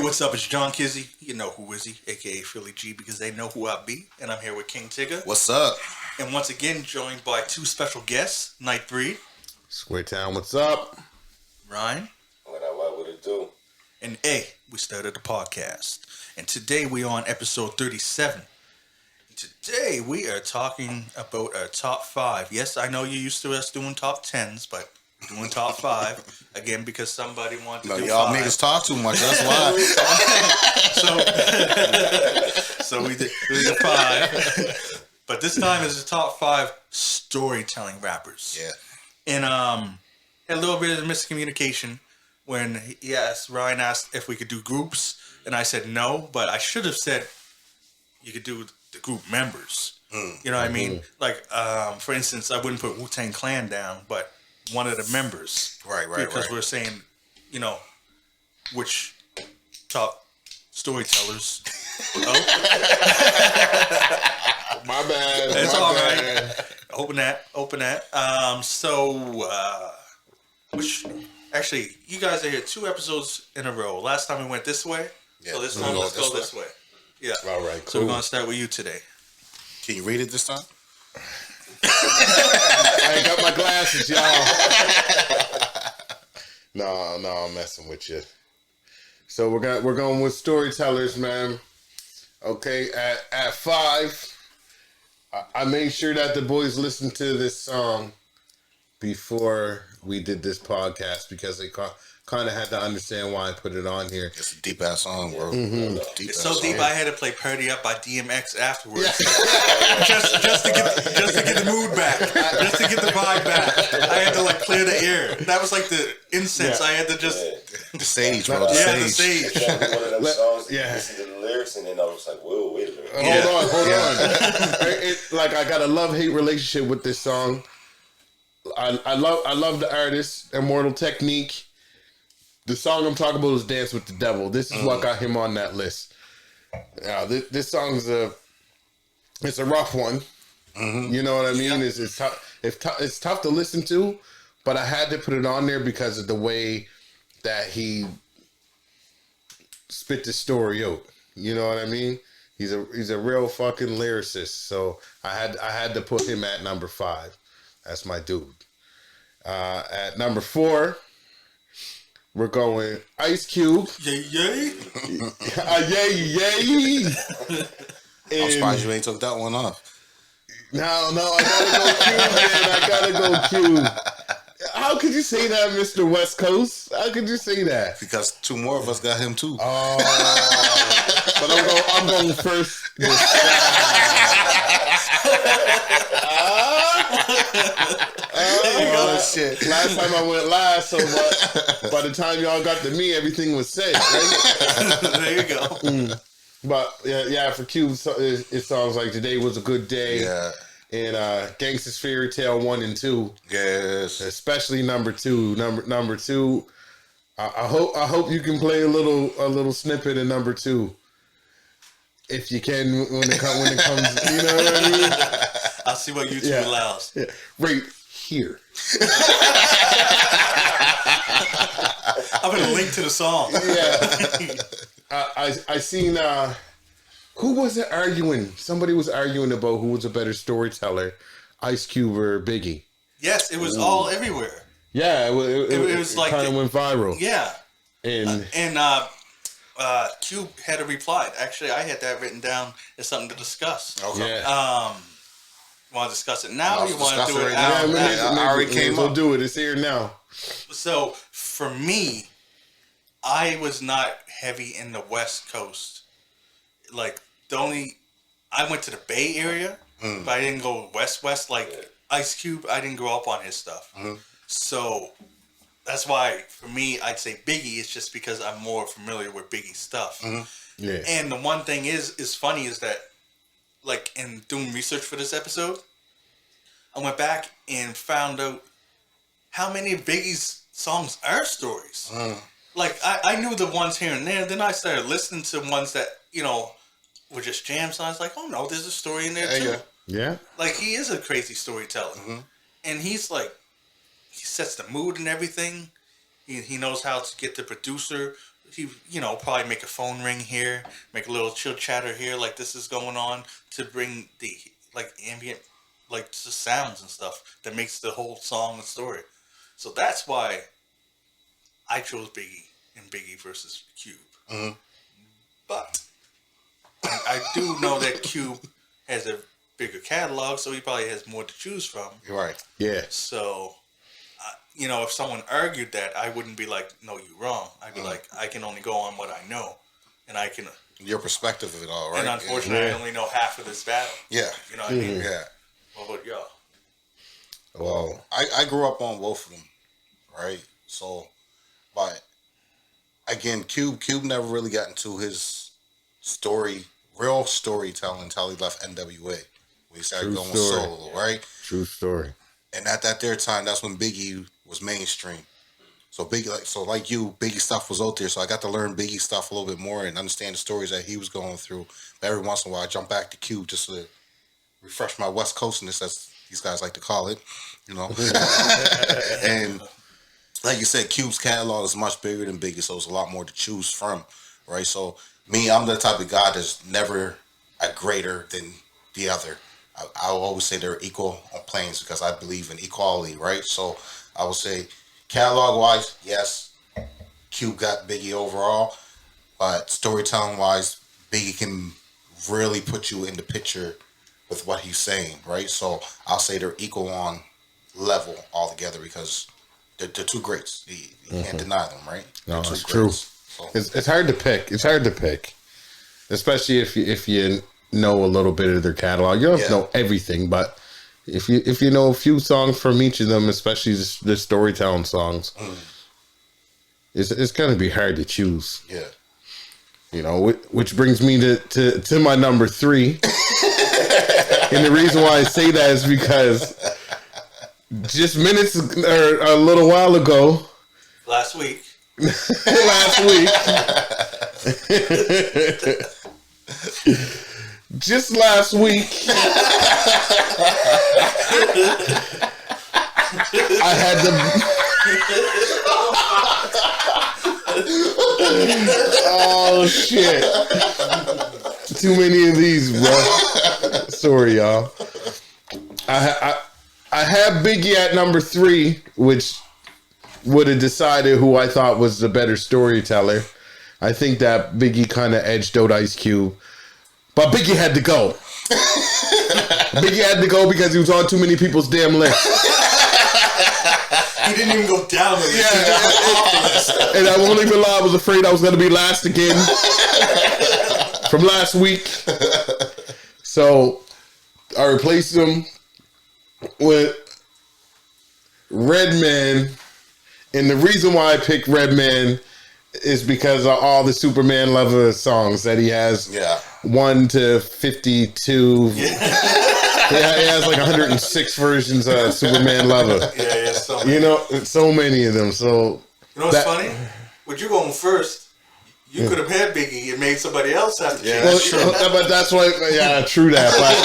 what's up? It's John Kizzy. You know who is he, aka Philly G, because they know who I be. And I'm here with King Tigger. What's up? And once again, joined by two special guests, Nightbreed. Square Town, what's up? Ryan. What would it do? And we started the podcast. And today we on episode 37. Today we are talking about our top 5. Yes, I know you're used to us doing top 10s, but we're doing top 5 again because somebody wanted to do y'all 5. niggas talk too much. That's why. so we did 5, but this time is the top 5 storytelling rappers. Yeah. And had a little bit of miscommunication when Ryan asked if we could do groups, and I said no, but I should have said you could do the group members. You know what I mean? Like, for instance, I wouldn't put Wu-Tang Clan down, but one of the members. Right. Because we're saying, which top storytellers. My bad. It's my all bad. right. Open that. Which, actually, you guys are here 2 episodes in a row. Last time we went this way. Yeah, So this time, let's go this way. Yeah. All right, cool. So we're going to start with you today. Can you read it this time? I ain't got my glasses, y'all. No, I'm messing with you. So we're going with storytellers, man. Okay, at 5, I made sure that the boys listened to this song before we did this podcast because they kind of had to understand why I put it on here. It's a deep ass song, bro. It's so deep, I had to play "Party Up" by DMX afterwards, just to get the mood back, just to get the vibe back. I had to clear the air. That was like the incense. I had to just The sage, bro. The the sage. sage. One of them songs, yeah. listen to the lyrics, and then I was like, whoa, wait a minute. Hold on. I got a love-hate relationship with this song. I love the artist, Immortal Technique. The song I'm talking about is Dance with the Devil. This is what got him on that list. Now, this song's it's a rough one. You know what I mean? Yeah. It's tough. It's tough to listen to, but I had to put it on there because of the way that he spit the story out. You know what I mean? He's a real fucking lyricist. So I had to put him at number 5. That's my dude. At number 4, we're going Ice Cube. Yay! Yay! I'm surprised you ain't took that one off. No, I gotta go Cube. How could you say that, Mr. West Coast? How could you say that? Because 2 more of us got him too. But I'm going first. Shit. Last time I went last, so by the time y'all got to me, everything was said. Right? There you go. But yeah, for Cube, it sounds like today was a good day. Yeah. And Gangsta's Fairy Tale 1 and 2, Yes. especially number 2. Number 2. I hope you can play a little snippet in number 2, if you can when it comes. You know what I mean? I'll see what YouTube allows. Yeah. Right here. I'm gonna link to the song. Yeah. I seen who was it arguing? Somebody was arguing about who was a better storyteller, Ice Cube or Biggie. Yes, it was all everywhere. Yeah, it was like kind of went viral. Yeah, and Cube had a reply. Actually, I had that written down as something to discuss. Okay. Yeah. Want to discuss it now? Or you want to do it now. after? I already came We'll up. do it. It's here now. So for me, I was not heavy in the West Coast. Like I went to the Bay Area, but I didn't go west. Like Ice Cube, I didn't grow up on his stuff. So that's why for me, I'd say Biggie is just because I'm more familiar with Biggie's stuff. Yeah. And the one thing is funny is that, like, in doing research for this episode, I went back and found out how many of Biggie's songs are stories. Like, I knew the ones here and there. Then I started listening to ones that, were just jams. And I was like, oh, no, there's a story in there, too. Yeah. Like, he is a crazy storyteller. And he's like, he sets the mood and everything. He knows how to get the producer he, probably make a phone ring here, make a little chill chatter here, like this is going on, to bring the like ambient, like just sounds and stuff that makes the whole song a story. So that's why I chose Biggie and Biggie versus Cube. Mm-hmm. But I do know that Cube has a bigger catalog, so he probably has more to choose from. Right. Yeah. So, if someone argued that, I wouldn't be like, no, you're wrong. I'd be like, I can only go on what I know. And I can... Your perspective of it all, right? And unfortunately, I only know half of this battle. Yeah. You know what I mean? Yeah. What about y'all? Well, I grew up on both of them, right? So, but again, Cube never really got into his real storytelling until he left NWA. We started going solo, right? True story. And at that there time, that's when Biggie was mainstream. So Biggie, like you, Biggie stuff was out there. So I got to learn Biggie stuff a little bit more and understand the stories that he was going through. But every once in a while, I jump back to Cube just to refresh my West Coastness, as these guys like to call it, And like you said, Cube's catalog is much bigger than Biggie, so it's a lot more to choose from, right? So me, I'm the type of guy that's never a greater than the other. I will always say they're equal on planes because I believe in equality, right? So I would say catalog-wise, yes, Cube got Biggie overall, but storytelling-wise, Biggie can really put you in the picture with what he's saying, right? So I'll say they're equal on level altogether because they're two greats. You can't deny them, right? No, it's true. So. It's hard to pick. It's hard to pick, especially if you know a little bit of their catalog. You don't know everything, but if you know a few songs from each of them, especially the storytelling songs, it's gonna be hard to choose. Yeah. Which brings me to my number 3. And the reason why I say that is because just minutes or a little while ago, last week, just last week, I had to. Oh shit! Too many of these, bro. Sorry, y'all. I have Biggie at number 3, which would have decided who I thought was the better storyteller. I think that Biggie kind of edged out Ice Cube, but Biggie had to go. Biggie had to go because he was on too many people's damn list. He didn't even go down the list. And I won't even lie, I was afraid I was going to be last again from last week. So I replaced him with Redman. And the reason why I picked Redman is because of all the Superman Lover songs that he has. 1 to 52. He has like 106 versions of Superman Lover. Yeah, so so many of them. So what's funny? With you going first, you could have had Biggie and made somebody else have to. But that's why. Yeah, true that. But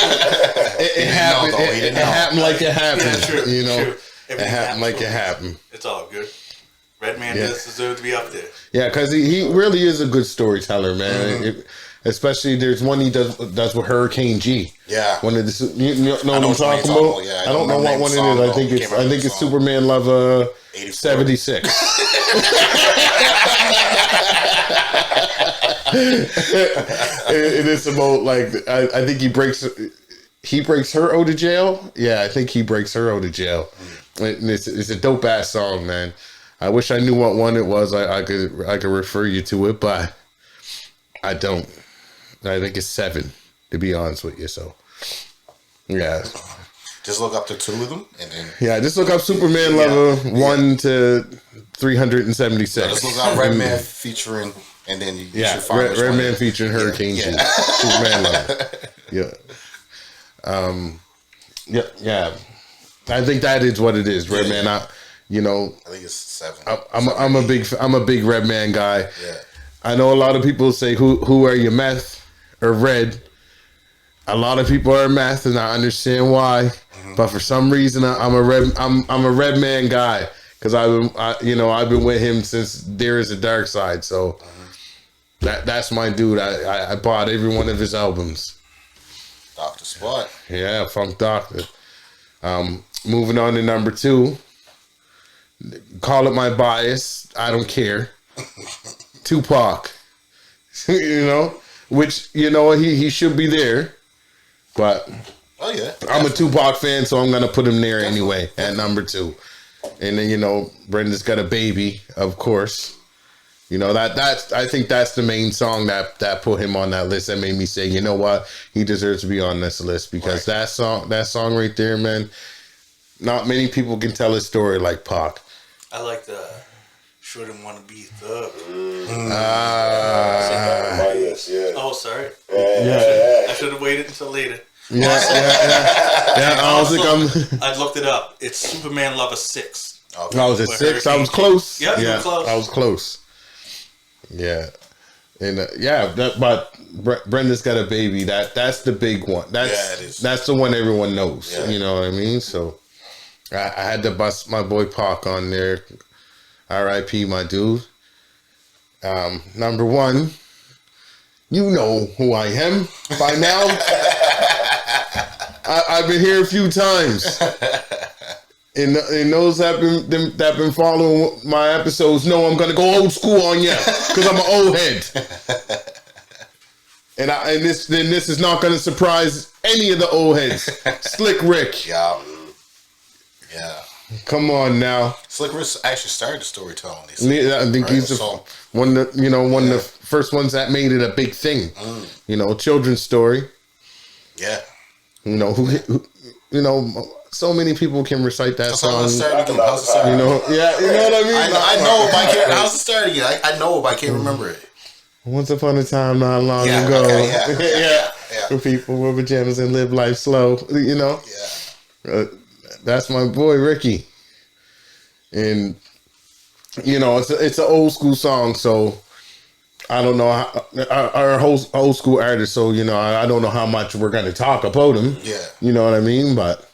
it happened. It happened like it happened. Yeah, true. True. It happened like it happened. It's all good. Redman does deserve to be up there. Yeah, because he really is a good storyteller, man. Especially there's one he does with Hurricane G. Yeah. One of the you know what I'm talking about? Yeah, I don't know what one it is. I think it's Superman Lover 76. It is about like I think he breaks her out of jail. Yeah, I think he breaks her out of jail. And it's a dope ass song, man. I wish I knew what one it was. I could refer you to it, but I don't. I think it's 7, to be honest with you. So, yeah. Just look up the 2 of them, and then just look up Superman Lover 1 to 376. Just look up Redman featuring, and then you should find Redman featuring Hurricane G. Superman Lover. Yeah. I think that is what it is. Redman. I think it's 7. I'm a big Redman guy. Yeah. I know a lot of people say who are you, Meth or Red? A lot of people are Meth, and I understand why. But for some reason, I'm a Redman guy because I've been with him since There Is a Dark Side. So that's my dude. I bought every one of his albums. Dr. Spot. Yeah, Funk Doctor. Moving on to number 2. Call it my bias. I don't care. Tupac. Which, he should be there. But Oh yeah. I'm a Tupac fan, so I'm going to put him there anyway at number 2. And then, Brenda's Got a Baby, of course. I think that's the main song that put him on that list. That made me say, you know what, he deserves to be on this list, because that song right there, man. Not many people can tell a story like Pac. I like the Shouldn't Want to Be Thug. Yeah. Oh, sorry. Yeah. I should have waited until later. Yeah. I looked it up. It's Superman Lover 6. Okay. I was at 6. I was close. Yep, you were close. I was close. Yeah. And but Brenda's Got a Baby. That's the big one. It is. That's the one everyone knows. Yeah. You know what I mean? So I had to bust my boy Pac on there. R.I.P. my dude. Number 1. You know who I am by now. I've been here a few times. And those that been following my episodes know I'm gonna go old school on you, because I'm an old head. And this is not gonna surprise any of the old heads. Slick Rick. Yeah. Come on now. Slick Rick actually started the storytelling. I think he's one of the first ones that made it a big thing. Children's story. Yeah. So many people can recite that song. How's the start again? You know what I mean? I know it, but I can't. How's the start again? I know it, but I can't remember it. Once upon a time, not long ago. Okay, yeah. For people with pajamas and live life slow. Yeah. That's my boy Ricky. And it's an old school song, so I don't know how, our old school artist, so I don't know how much we're going to talk about him. Yeah. You know what I mean? But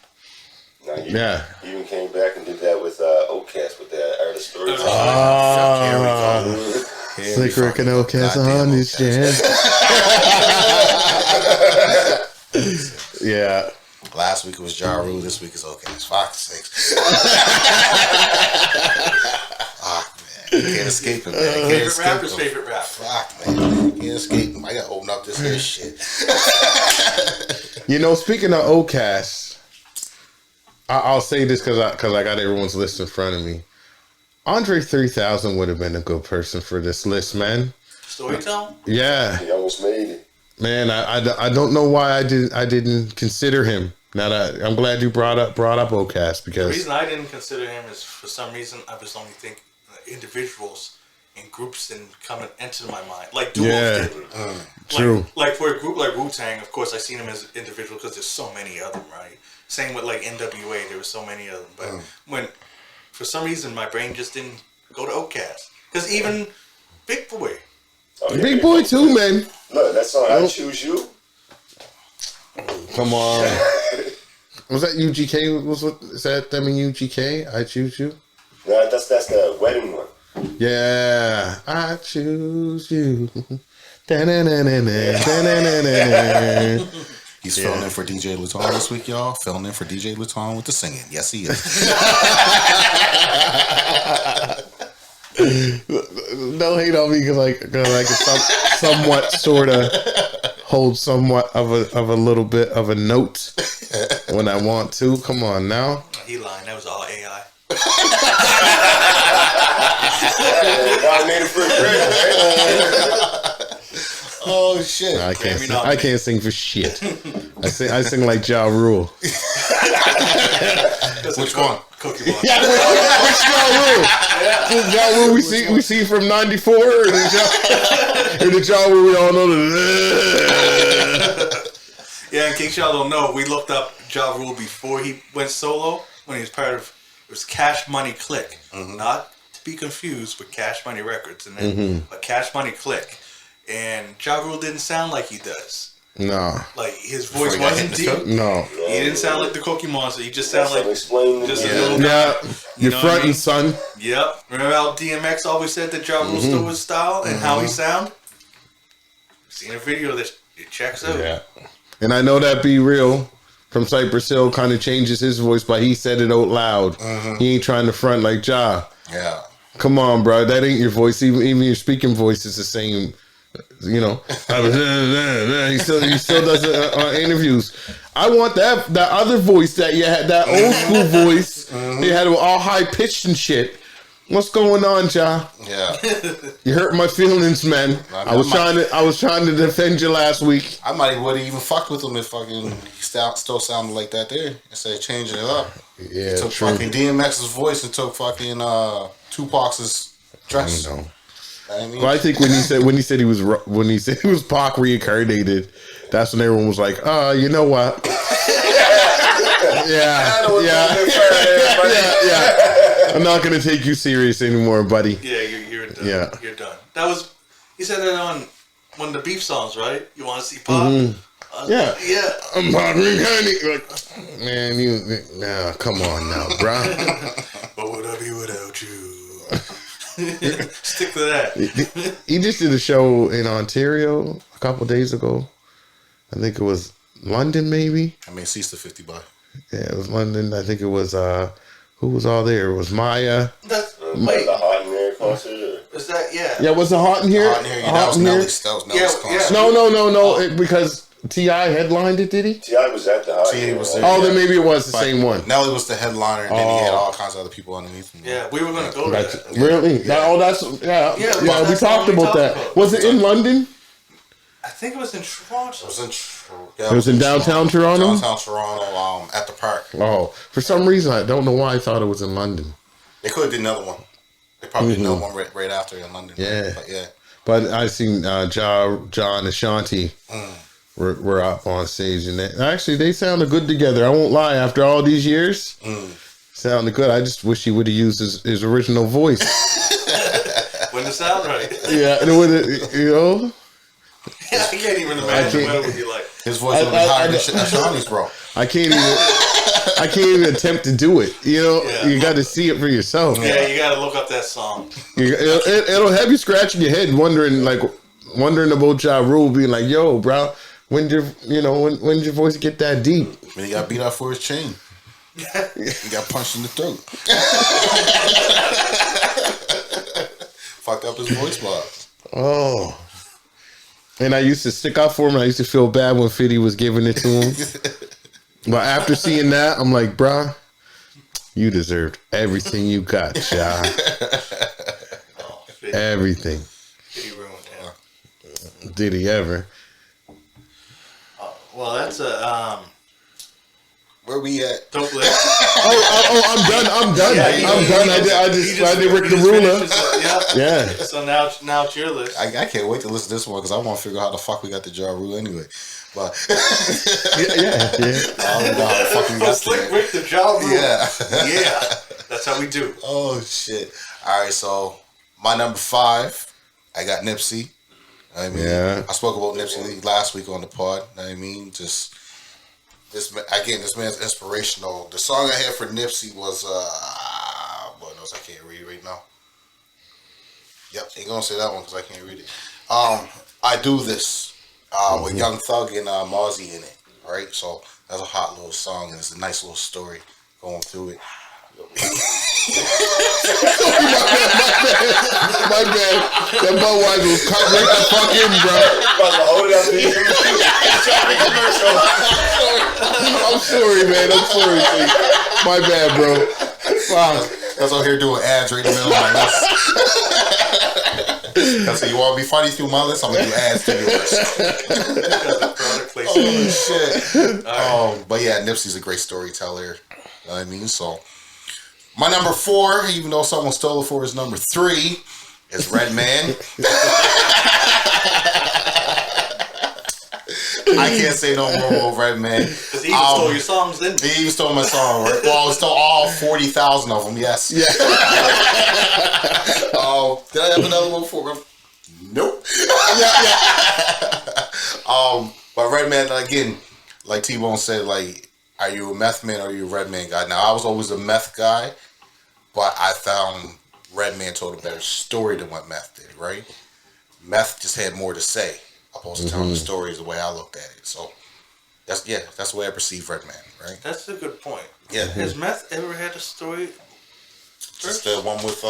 You even came back and did that with Outcast with that artist story. Slick Rick and Outcast on this jam. Yeah. Last week it was Ja Rule. This week is Outcast. Fox 6. Man. Can't escape it, man. Favorite rapper's favorite rapper. Fuck, man. Can't escape him. I gotta open up this here shit. Speaking of Outcast, I'll say this because I got everyone's list in front of me. Andre 3000 would have been a good person for this list, man. Storytelling? Yeah. He almost made it. Man, I don't know why I didn't consider him. Now that I'm glad you brought up Outcast, because the reason I didn't consider him is for some reason I was only thinking individuals and groups didn't enter my mind like duos didn't. True. Like for a group like Wu-Tang, of course I seen him as individual because there's so many of them, right? Same with like NWA, there were so many of them. But when for some reason my brain just didn't go to Outkast, because even Big Boy. Big Boy too, man. Look, that song I Choose You. Come on. Was that UGK? Is that them in UGK? I Choose You? No, that's the wedding one. Yeah. I choose you. He's filling in for DJ Luton this week, y'all. Filling in for DJ Luton with the singing. Yes, he is. Don't hate on me because I can somewhat sort of hold somewhat of a little bit of a note when I want to. Come on now. He lying. That was all AI. Oh shit! I can't sing for shit. I sing like Ja Rule. Which one? Cookie Monster. Yeah, which Ja Rule? Ja Rule we see from '94, or the Ja Rule we all know. Yeah, in case y'all don't know, we looked up Ja Rule before he went solo when he was part of it was Cash Money Click, not to be confused with Cash Money Records, and then a Cash Money Click. And Ja Rule didn't sound like he does. No. Like his voice Before he got wasn't hit in the deep. No. He didn't sound like the Cookie Monster. He just sounded like explain just a yeah. little Yeah. guy. You're know what I fronting, mean? son. Yep. Remember how DMX always said that Ja Rule stole his style and how he sound? Seen a video that it checks out. Yeah. And I know that Be Real from Cypress Hill kind of changes his voice, but he said it out loud. He ain't trying to front like Ja. Yeah. Come on, bro. That ain't your voice. Even your speaking voice is the same. You know, he still does it on interviews. I want that other voice that you had, that old school voice. You had it all high pitched and shit. What's going on, Ja? Yeah. You hurt my feelings, man. I was trying to defend you last week. I might would have even fucked with him if fucking he still sounded like that there instead of changing it up. Yeah, He took true. fucking DMX's voice and took fucking Tupac's dress. I know. You know what I mean? Well, I think when he said he was Pac reincarnated, that's when everyone was like, you know what? Yeah. I'm not gonna take you serious anymore, buddy. Yeah, you're done. Yeah. You're done. That was he said that on one of the Beef songs, right? You want to see Pac? Yeah. Yeah. I'm Pac reincarnated. Like, man, come on now, bro. What would I be without you? Stick to that. He just did a show in Ontario a couple days ago. I think it was London, maybe. I mean, cease the 50 by. Yeah, it was London. I think it was who was all there? It was Maya. That's Like the Hot in There concert? Or? is that Yeah, was it hot in here? Hot in here. Yeah, that was Nelly's. That was Nelly's Yeah, concert. No. Because T.I. headlined it, did he? T.I. was at the Hot in T.I. There. was right? there. Oh, then maybe it was the But same one. Nelly was the headliner, and then he had all kinds of other people underneath him. Yeah, we were gonna go to that. Really? Yeah. Yeah, We that's talked what we about talked that. about. Was it in London? I think it was in Toronto. It was in downtown Toronto? Downtown Toronto, at the park. Oh, for some reason I don't know why I thought it was in London. They could have did another one. They probably did another one right after in London. Yeah. But yeah. But I seen John and Ashanti were up on stage, and they sounded good together. I won't lie. After all these years, sounded good. I just wish he would have used his original voice. Wouldn't it sound right? Yeah, and it would, you know. Yeah, I can't even imagine what it would be like. His voice would be higher than Shawnee's, bro. I can't even attempt to do it. You know, you got to see it for yourself. Yeah, you gotta look up that song. It'll have you scratching your head, wondering about Ja Rule, being like, "Yo, bro, when's your voice get that deep?" When he got beat up for his chain, he got punched in the throat. Fucked up his voice box. Oh. And I used to stick up for him. I used to feel bad when 50 was giving it to him. But after seeing that, I'm like, bruh, you deserved everything you got, Ja. Everything. He ruined him. Did he ever? Well, that's a Where we at? don't let. I'm done. Yeah, I'm done. I did Rick the Ruler. Yeah. So now it's your list. I can't wait to listen to this one because I want to figure out how the fuck we got the Ja Rule anyway. But Yeah. I don't know how the fuck we got Slick there. Rick the job. Yeah. Yeah. That's how we do. Oh shit! All right, so my number 5, I got Nipsey. I mean, I spoke about Nipsey last week on the pod. I mean, just this man's inspirational. The song I had for Nipsey was boy knows I can't read it right now. Yep, ain't gonna say that one because I can't read it. I Do This with Young Thug and Mozzie in it. Right, so that's a hot little song and it's a nice little story going through it. My bad. That Budweiser was cut right the fuck in, bro. Hold it up to you. I'm sorry, man. I'm sorry. Dude. My bad, bro. Fuck. That's out here doing ads right in the middle of my list. That's so you want to be funny through my list? I'm gonna do ads to yours. Oh shit! But yeah, Nipsey's a great storyteller. You know what I mean, so my number 4, even though someone stole it for his number 3, is Redman. I can't say no more about Redman. Because he even stole your songs, didn't he? He even stole my song, right? Well, he stole all 40,000 of them, yes. Yeah. Did I have another one for him? Nope. But But Redman, again, like T-Bone said, like, are you a meth man or are you a Redman guy? Now, I was always a meth guy, but I found Redman told a better story than what meth did, right? Meth just had more to say, opposed to telling the story is the way I looked at it. So, that's the way I perceive Redman, right? That's a good point. Yeah. Has Meth ever had a story? Just the one with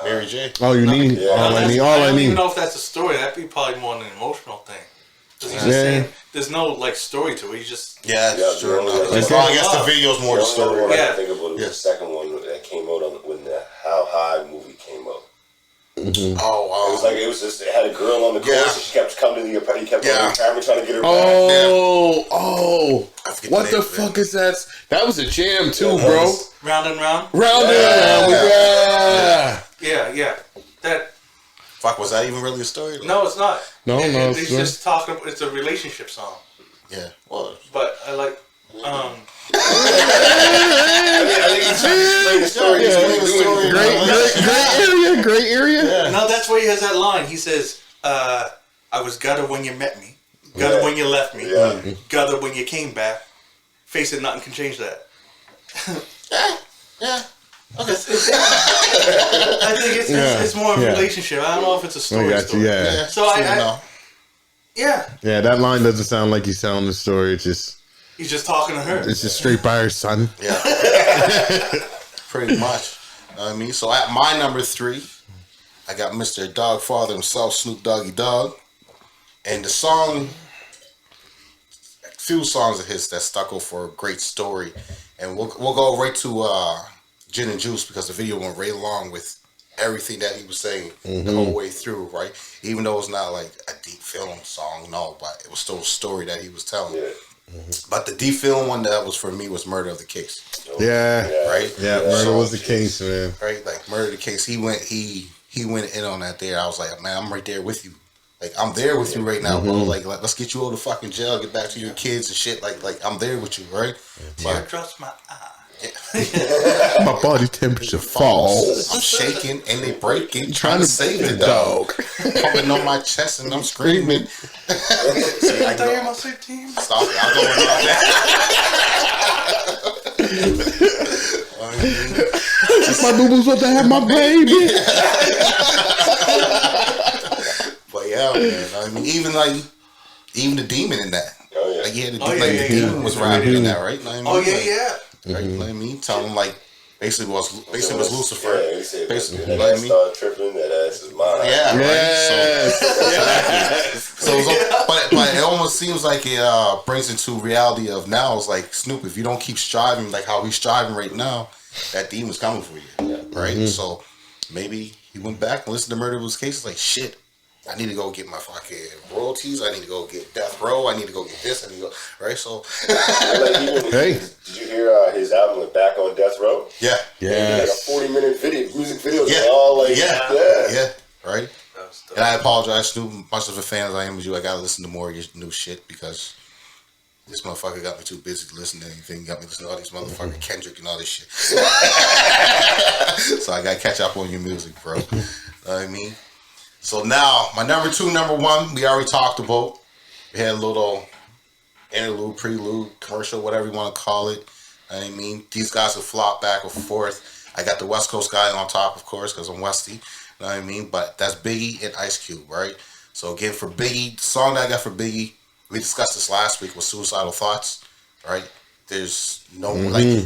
Mary J. All you need. Yeah. All I need. All I I don't even need. know if that's a story. That'd be probably more an emotional thing. 'Cause he's just saying, there's no like story to it. He's just Yeah, Yeah, sure. the only one- I guess the video's more the The only story. one I Yeah. can think about was Yeah. the second one that came out when the How High movie came out. Oh, It was just, it had a girl on the Yeah. course and she kept coming to the apartment, he kept Yeah. going to the camera trying to get her back. Oh, I forget what the the name of fuck is that? That was a jam too, Yeah, bro. round and round. Round and round, Yeah. That Fuck, was that even really a story? no, it's not. No, It's it's just talking. It's a relationship song. Yeah. Well, But I like. I think he's trying to explain the story. He's explain the doing story. Great area. No, that's where he has that line. He says, "I was gutted when you met me, gutted when you left me, Yeah. gutted when you came back. Face it, nothing can change that." yeah. I think it's more of a relationship. I don't know if it's a I story. got you. story. Yeah. So yeah, Yeah, that line doesn't sound like he's telling the story. It's just talking to her. it's just straight by her son. Yeah. Pretty much. Know what I mean? So at my number 3, I got Mr. Dogfather himself, Snoop Doggy Dogg. And the song, a few songs of his that stuck out for a great story. And we'll go right to Gin and Juice because the video went right along with everything that he was saying the whole way through, right? Even though it's not like a deep film song, no, but it was still a story that he was telling. Yeah. But the deep film one that was for me was Murder of the Case, Yeah. right? Yeah, murder So- was the case, man. right? Like Murder of the Case, he went in on that there. I was like, man, I'm right there with you. Like I'm there with you right now, bro. Like let's get you out of fucking jail, get back to your kids and shit. Like I'm there with you, right? Tear But across my eye. My body temperature falls. I'm shaking and they breaking, trying to save the dog. Pumping on my chest and I'm screaming. See, I Throw go, my sweet team. stop it. I'm going on that. My boo boo's about to have my baby. But yeah, man. I mean, even the demon in that. Oh, yeah. Like, the yeah. demon was riding in that, right? Know what I mean? Oh yeah, Like, yeah. Right? Know what I mean? Tell him like basically was Lucifer. Yeah, he said, Basically, that know what I ass mean? started tripping, that ass is mine. Yeah, right. Yes. So but it almost seems like it brings into reality of now. It's like Snoop, if you don't keep striving like how he's striving right now, that demon's coming for you, right? So maybe he went back and listened to Murder Was Case. Like shit, I need to go get my fucking royalties. I need to go get Death Row. I need to go get this. I need to go right. So Like even, Hey. did you hear his album with Back on Death Row? yeah, He had like a 40-minute music video. yeah, All like, yeah, right. That was dope. And I apologize, Snoop. Much of a fan as I am of you, I gotta listen to more of your new shit because this motherfucker got me too busy to listen to anything. Got me listening to all these motherfucking Kendrick and all this shit. So I gotta catch up on your music, bro. Know what I mean? So now, my number 2, number 1, we already talked about. We had a little interlude, prelude, commercial, whatever you want to call it. Know what I mean? These guys have flopped back and forth. I got the West Coast guy on top, of course, because I'm Westy. Know what I mean? But that's Biggie and Ice Cube, right? So again, for Biggie, the song that I got for Biggie, we discussed this last week with Suicidal Thoughts, right? There's no, like,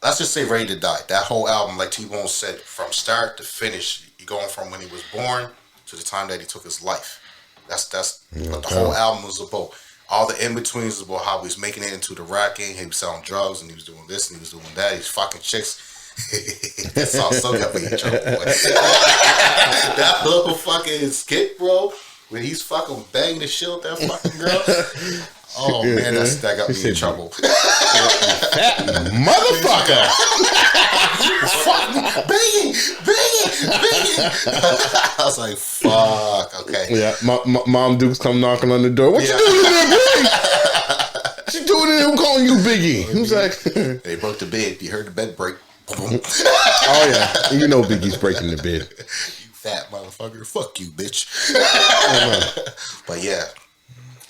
let's just say Ready to Die. That whole album, like T-Bone said, from start to finish, you're going from when he was born to the time that he took his life. That's what the whole album was about. All the in-betweens is about how he was making it into the rap game. He was selling drugs and he was doing this and he was doing that. He's fucking chicks. That song still got me in trouble, boy. That little fucking skit, bro, when he's fucking banging the shit with that fucking girl. Oh man, that got me in trouble. Motherfucker. Fuck, banging. I was like, fuck, okay. Yeah, Mom Duke's come knocking on the door. What you doing in there, boy? What you doing in there? I'm calling you Biggie. He was like, They broke the bed. You heard the bed break. oh yeah, you know Biggie's breaking the bed. You fat motherfucker. Fuck you, bitch. But yeah.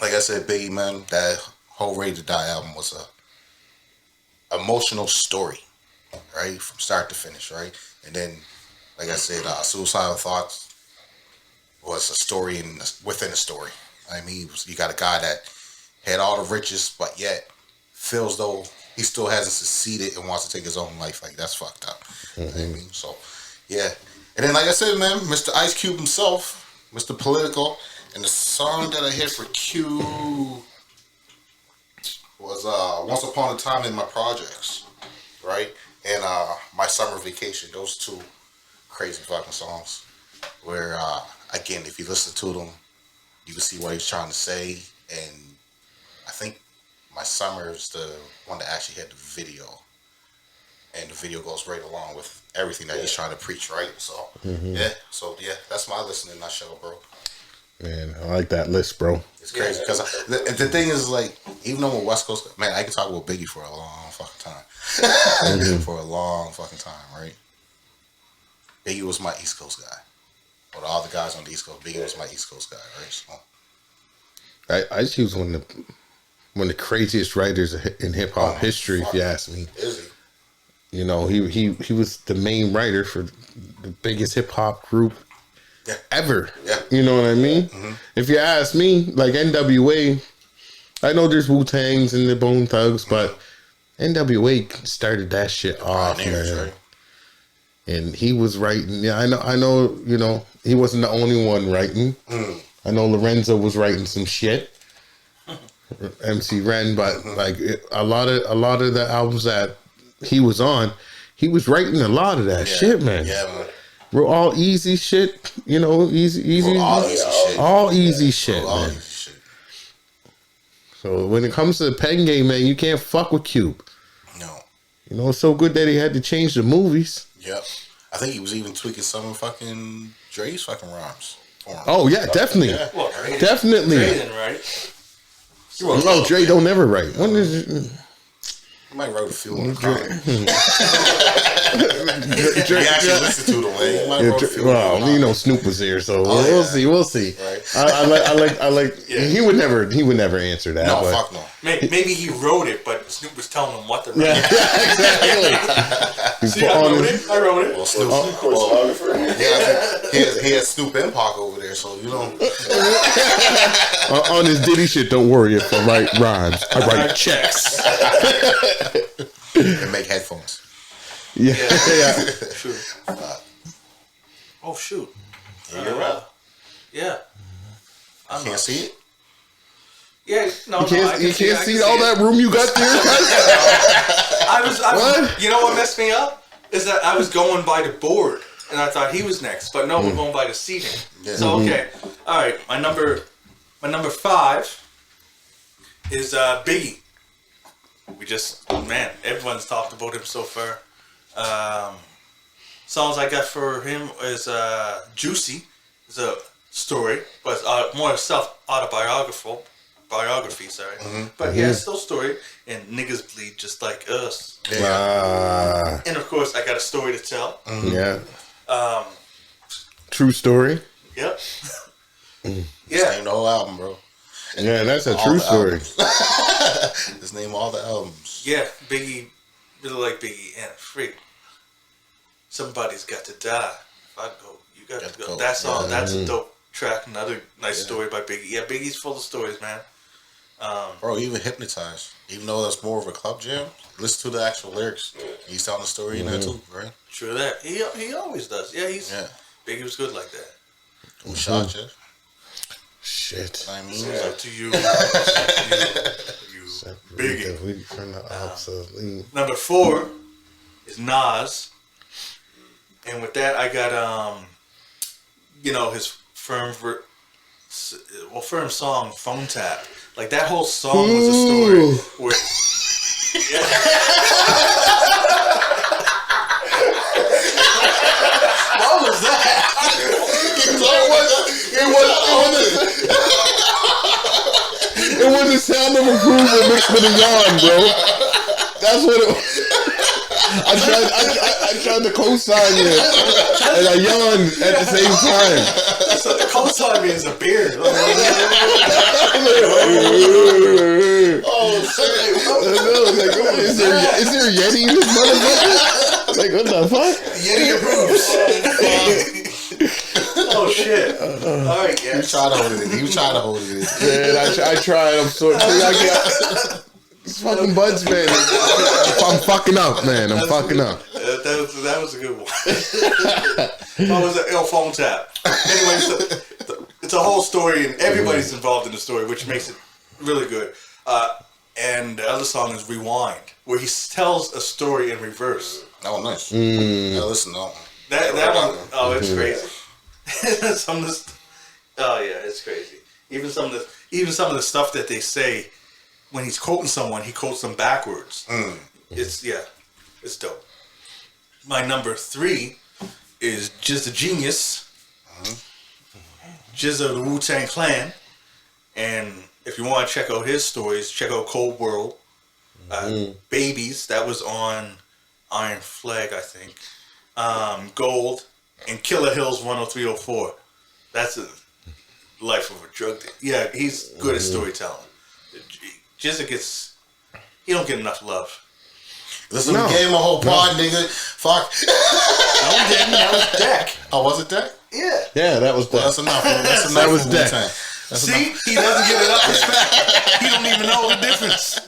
like I said, Biggie, man, that whole Ready to Die album was a emotional story, right, from start to finish, right, and then, like I said, Suicidal Thoughts was a story within a story. I mean, you got a guy that had all the riches, but yet feels though he still hasn't succeeded and wants to take his own life. Like, that's fucked up. You know what I mean? So, yeah. And then, like I said, man, Mr. Ice Cube himself, Mr. Political, and the song that I hit for Q was Once Upon a Time in My Projects, right? And My Summer Vacation. Those two crazy fucking songs where, again, if you listen to them, you can see what he's trying to say. And I think My Summer is the one that actually had the video. And the video goes right along with everything that he's trying to preach, right? So, yeah. So, yeah, that's my listening nutshell, bro. Man, I like that list, bro. It's crazy because the thing is, like, even though we're West Coast, man, I can talk about Biggie for a long fucking time. For a long fucking time, right? Biggie was my East Coast guy. Or all the guys on the East Coast, Biggie was my East Coast guy, right? So, I choose one of the craziest writers in hip hop history, if you ask me. Is he? You know, he was the main writer for the biggest hip hop group ever. Yeah. You know what I mean? Mm-hmm. If you ask me, like NWA, I know there's Wu-Tangs and the Bone Thugs, but NWA started that shit off, man. Right? And he was writing. Yeah, I know. You know, he wasn't the only one writing. I know Lorenzo was writing some shit. MC Ren, but like a lot of the albums that he was on, he was writing a lot of that shit, man. Yeah, man. We're all easy shit, you know, easy, all easy shit. All easy shit, all man. easy shit. So when it comes to the pen game, man, you can't fuck with Cube. No. You know, it's so good that he had to change the movies. Yep. I think he was even tweaking some of fucking Dre's fucking rhymes for him. Oh yeah, definitely, Well, definitely. Dre, right? No, Dre don't never write. When is He might write a few in the car. He actually listened to them, man. He might write a few. Well, you know, Snoop was here, so we'll see. Right. I like. Yeah. He would never answer that. No, but. fuck no. Maybe he wrote it, but Snoop was telling him what to write. Yeah, exactly. See, I wrote it. Well, Snoop, he had Snoop and Pac over there, so you know. On his Diddy shit, don't worry if I write rhymes. I write checks. And make headphones. Yeah. True. Oh shoot. Yeah, you're right. Yeah. I can't see it. Yeah, no, You can't see all that room you got there. I was What? You know what messed me up is that I was going by the board and I thought he was next, but no, we're going by the seating. Yeah. So okay, all right. My number 5 is Biggie. Everyone's talked about him so far. Songs I got for him is Juicy. It's a story, but more biography, sorry. But yeah, it's still story. And Niggas Bleed Just Like Us. And of course, I got a story to tell. Yeah. True story. Yep. Just Yeah. name the whole album, bro. Yeah, that's a All true the story. albums. Just name all the albums. Yeah, Biggie, really like Biggie and Freak. Somebody's got to die. If I go, you got to go. That's all. That's a dope track. Another nice story by Biggie. Yeah, Biggie's full of stories, man. Bro, even Hypnotized. Even though that's more of a club jam, listen to the actual lyrics. He's telling the story in there too, right? True that. He always does. Yeah, Biggie was good like that. Who shot you? Shit. I mean, It's up to you. You Biggie. We from the obsolete. Number 4 is Nas. And with that, I got, his firm song, Phone Tap. Like, that whole song was a story. Where, what was that? It was the sound of approval mixed with a yawn, bro. That's what it was. I tried to co-sign you, and I yawned at the same time. So the co-sign means a beard. Oh shit! Is there a Yeti in this motherfucker? Like, what the fuck? Yeti approves. Oh shit! All right, He was trying to hold it in. Man, I tried. I'm so I get it's fucking buds, man. I'm fucking up, man. I'm fucking up. That was a good one. What was it? Phone tap. Anyway, it's a whole story, and everybody's involved in the story, which makes it really good. And the other song is Rewind, where he tells a story in reverse. Oh, nice. Yeah, listen, no. That one, oh, it's crazy. Some of this, oh yeah, it's crazy. Even some of the stuff that they say when he's quoting someone, he quotes them backwards. It's dope. My number 3 is Jizza Genius. Jizza the Wu-Tang Clan, and if you want to check out his stories, check out Cold World, Babies. That was on Iron Flag, I think. Gold, and Killer Hills 10304. That's a life of a drug dealer. Yeah, he's good at storytelling. Jizza he don't get enough love. Listen, we gave him a whole pod, nigga. Fuck. No, we didn't. That was Deck. Oh, was it Deck? Yeah. Yeah, that was Deck. Well, that's enough. Man. That's enough. That was Deck. See, he doesn't give it up respect. He don't even know the difference.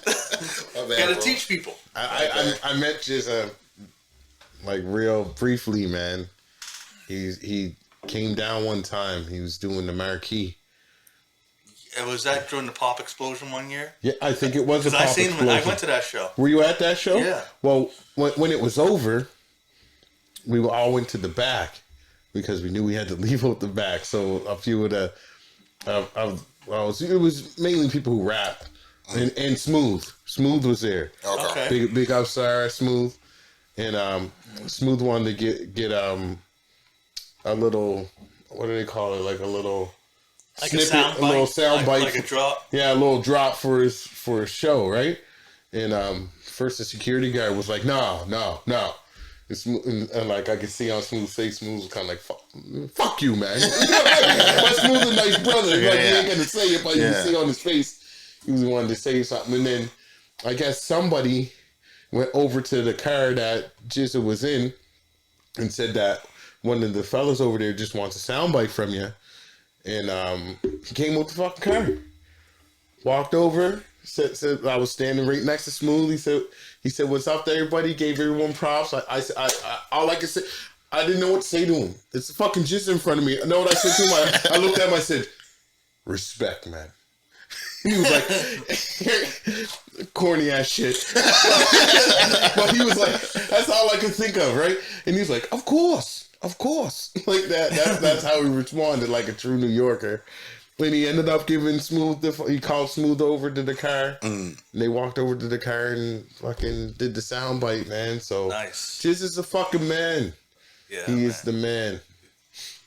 Gotta teach people. I met Jizza like real briefly, man. He came down one time. He was doing the marquee. Was that during the pop explosion one year? Yeah, I think it was a pop explosion. I went to that show. Were you at that show? Yeah. Well, when it was over, we all went to the back because we knew we had to leave out the back. So a few of the, it was mainly people who rap and Smooth. Smooth was there. Okay. Big up Sarah, Smooth, and Smooth wanted to get a little, what do they call it? Like a little. Like snippet, a little sound bite, like a drop. Yeah, a little drop for his show, right? And first the security guy was like, no. And like I could see on Smooth's face, Smooth was kind of like, fuck you, man. But Smooth's a nice brother. He ain't gonna say it, but you can see on his face he was wanting to say something. And then I guess somebody went over to the car that Jizza was in and said that one of the fellas over there just wants a soundbite from you. And he came with the fucking car. Walked over, said I was standing right next to Smooth. He said, "What's up to everybody?" Gave everyone props. I all I could say, I didn't know what to say to him. It's a fucking Jizza in front of me. I know what I said to him. I looked at him. I said, "Respect, man." He was like, corny ass shit. But he was like, that's all I could think of, right? And he was like, of course. Like that. That's how he responded, like a true New Yorker. When he ended up giving Smooth, he called Smooth over to the car. And they walked over to the car and fucking did the soundbite, man. So nice. Jizz is a fucking man. Yeah, he is the man.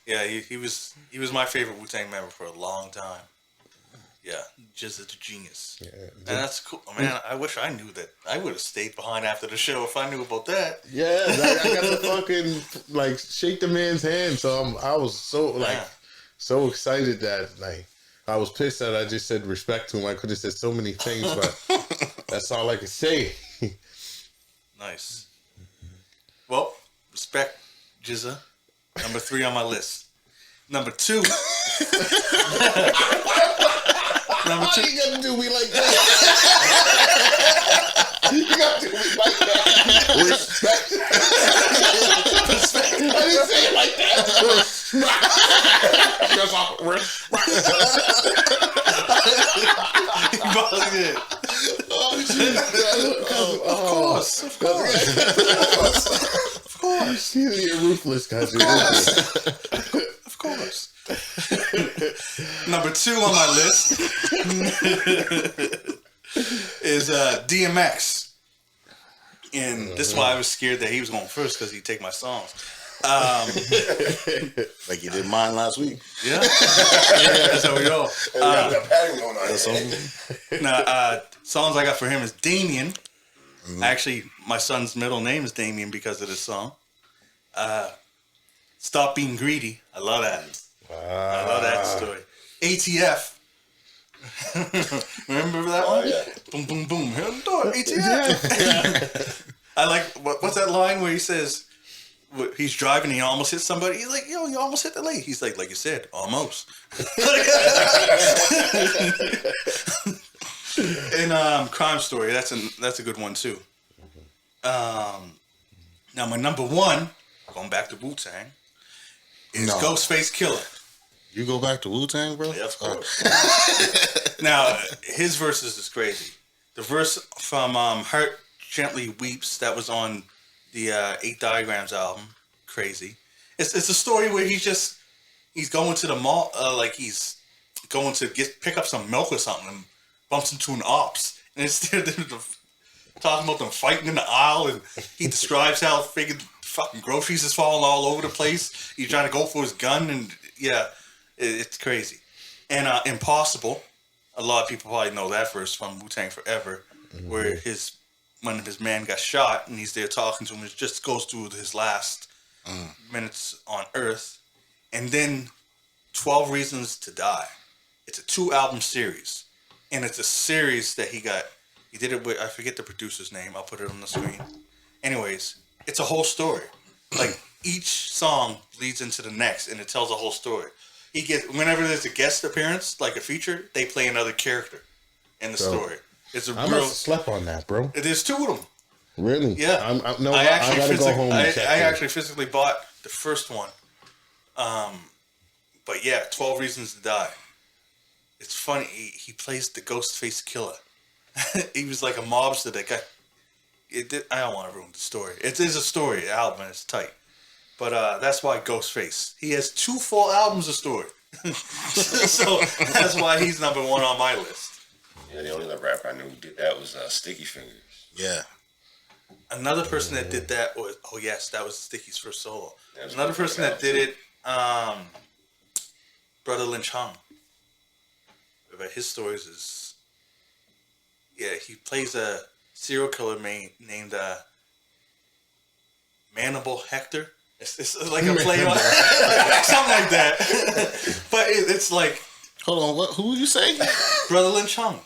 Yeah, he was my favorite Wu-Tang member for a long time. Yeah, just a genius. Yeah, and that's cool. Man, I wish I knew that. I would have stayed behind after the show if I knew about that. Yeah, I got to fucking like shake the man's hand. So I was so so excited that like I was pissed that I just said respect to him. I could have said so many things, but that's all I could say. Nice. Well, respect, Jizza. Number 3 on my list. Number 2. Number 2. Why you gotta do me like that? You gotta do me like that. Respect. I didn't say it like that. Of course. You're ruthless, guys. You're ruthless. Of course. Number 2 on my list is DMX. And this is why I was scared that he was going first, because he'd take my songs. Like you did mine last week. Yeah. That's how we all. Songs I got for him is Damien. Actually, my son's middle name is Damien because of this song. Stop Being Greedy. I love that. I love that story. ATF. Remember that one? yeah. Boom, boom, boom. Hit the door. ATF. I like, what's that line where he says, he's driving and he almost hit somebody. He's like, yo, you almost hit the lady. He's like you said, almost. And Crime Story, that's a good one too. Now my number one, going back to Wu-Tang, is Ghostface Killer. You go back to Wu-Tang, bro? Yeah, of course. Now, his verses is crazy. The verse from Heart Gently Weeps, that was on the 8 Diagrams album, crazy. It's a story where he's going to the mall, like he's going to pick up some milk or something, and bumps into an ops. And instead of talking about them fighting in the aisle, and he describes how fucking groceries is falling all over the place. He's trying to go for his gun, and yeah. It's crazy. And Impossible, a lot of people probably know that verse from Wu-Tang Forever, where one of his men got shot and he's there talking to him. It just goes through his last minutes on Earth. And then 12 Reasons to Die. It's a 2-album series. And it's a series that he did it with, I forget the producer's name, I'll put it on the screen. Anyways, it's a whole story. Like, each song leads into the next and it tells a whole story. Whenever there's a guest appearance, like a feature, they play another character in the story. It's I must have slept on that, bro. There's 2 of them. Really? Yeah. I gotta go home and check I actually physically bought the first one. But yeah, 12 Reasons to Die. It's funny. He plays the Ghostface Killer. He was like a mobster that got... I don't want to ruin the story. It is a story album and it's tight. But that's why Ghostface. He has 2 full albums of story. So that's why he's number 1 on my list. Yeah, the only other rapper I knew who did that was Sticky Fingers. Yeah. Another person that did that was... Oh, yes, that was Sticky's first solo. Another person that did it, Brother Lynch Hung. But his stories is... Yeah, he plays a serial killer named Manable Hector. It's like a play on something like that. But it's like, hold on, who you say? Brother Lynch Hung.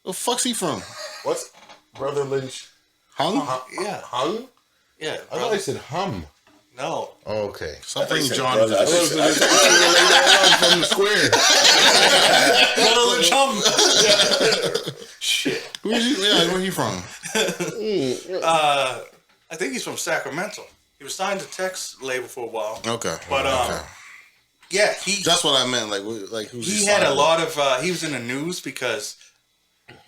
The fuck's he from? What's Brother Lynch? Hung? Yeah. Hung? Yeah. I thought I said hum. No. Oh, okay. Something John from the square. Brother Lynch Hung. Shit. Where you from? I think he's from Sacramento. He was signed to Tex label for a while. Okay. But yeah, that's what I meant. Like who's he had a lot of he was in the news because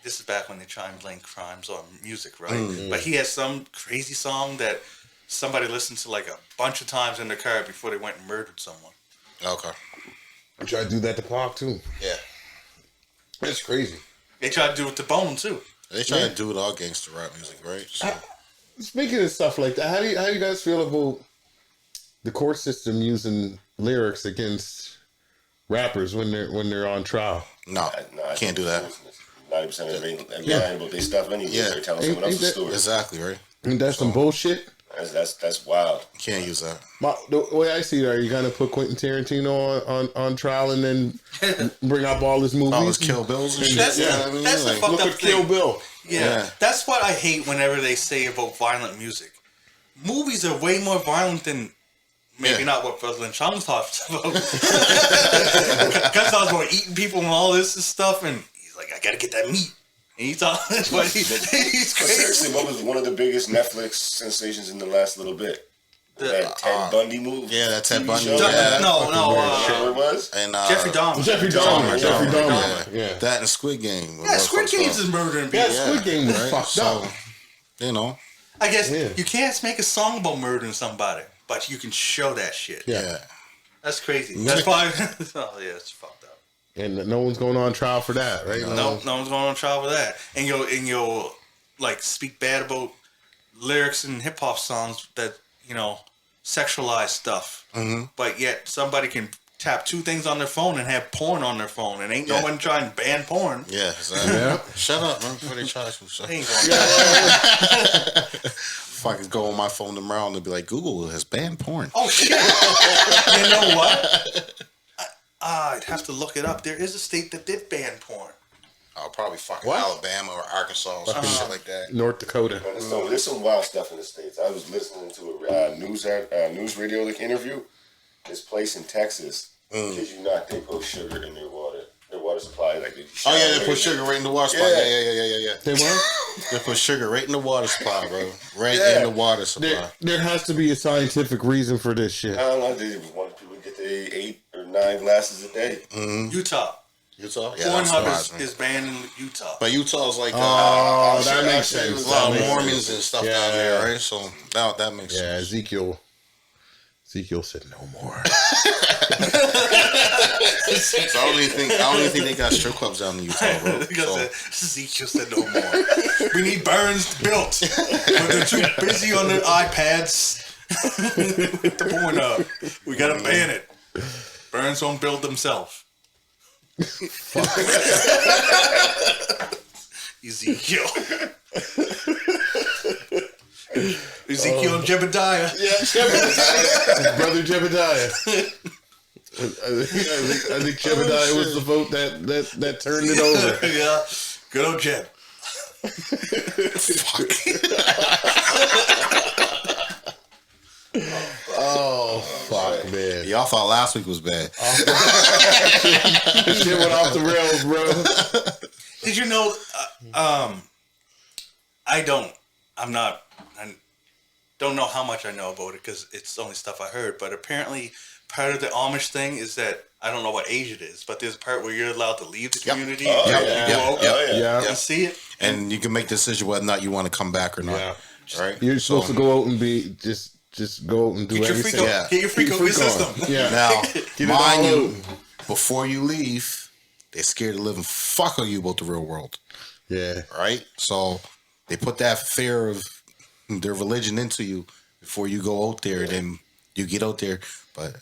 this is back when they try and blame crimes on music, right? Mm-hmm. But he had some crazy song that somebody listened to like a bunch of times in their car before they went and murdered someone. Okay. I tried to do that to Pac too. Yeah. That's crazy. They tried to do it to Bone too. They try to do it all gangster rap music, right? So. Speaking of stuff like that, how do you guys feel about the court system using lyrics against rappers when they're on trial? No, I can't do that. 90% of them lying about their stuff anyway. Yeah. They're telling someone else's story. Exactly, right? And that's some bullshit. That's wild. Can't use that. The way I see it, are you gonna put Quentin Tarantino on trial and then bring up all his movies? All his Kill Bills and shit. That's the fucked look up at thing. Kill Bill. Yeah, that's what I hate whenever they say about violent music. Movies are way more violent than maybe not what Brother Lynch Hung talks about. Because talks about eating people and all this stuff, and he's like, I gotta get that meat. And he's talking, but he's crazy. Seriously, what was one of the biggest Netflix sensations in the last little bit? That Ted Bundy movie? Yeah, that Ted Bundy. No. Sure it was? And, Jeffrey Dahmer. Yeah. That and Squid Game. Yeah, Squid Game's is murdering people. Yeah, Squid Game was fucked up. You know. I guess you can't make a song about murdering somebody, but you can show that shit. Yeah. That's crazy. That's why. Oh, yeah, it's fucked up. And no one's going on trial for that, right? No one's going on trial for that. And you'll like speak bad about lyrics in hip hop songs that, you know, sexualize stuff. Mm-hmm. But yet somebody can tap 2 things on their phone and have porn on their phone, and ain't no one trying to ban porn. Yeah, exactly. Shut up, man, before they try to shut ain't going If I could go on my phone tomorrow and be like, Google has banned porn. Oh shit! You know what? I'd have to look it up. There is a state that did ban porn. Probably fucking What? Alabama or Arkansas or some shit like that. North Dakota. But there's some wild stuff in the States. I was listening to a news radio interview. This place in Texas, kid you not, they put sugar in their water supply. Like they They put sugar right in the water supply. Yeah. They what? They put sugar right in the water supply, bro. Right in the water supply. There has to be a scientific reason for this shit. I don't know. They just want people to get their 8 or 9 glasses a day. Utah. Utah? Yeah, Pornhub is banned in Utah. But Utah's like that makes sense. a lot of Mormons and stuff down there, right? So that makes Yeah, sense. Ezekiel said no more. So I don't even think they got strip clubs down in Utah, bro. So, Ezekiel said no more. We need Burns built. But they're too busy on their iPads with the Pornhub. We gotta ban it. Burns won't build themselves. Ezekiel. Ezekiel and Jebediah. Brother Jebediah. I think Jebediah was the vote that turned it over. Yeah. Good old Jeb. Oh fuck, man! y'all thought last week was bad. This shit went off the rails, bro. Did you know? I don't know how much I know about it because it's only stuff I heard. But apparently, part of the Amish thing is that I don't know what age it is, but there's a part where you're allowed to leave the community and see it, And you can make the decision whether or not you want to come back or not. Yeah. Right? You're supposed to go out and be just go out and do get your everything. freak on, get your freak on your system. Yeah. Now, Get it mind all you, out. before you leave, they're scared to live and fuck on you about the real world. Yeah. Right? So they put that fear of their religion into you before you go out there. Then you get out there, but a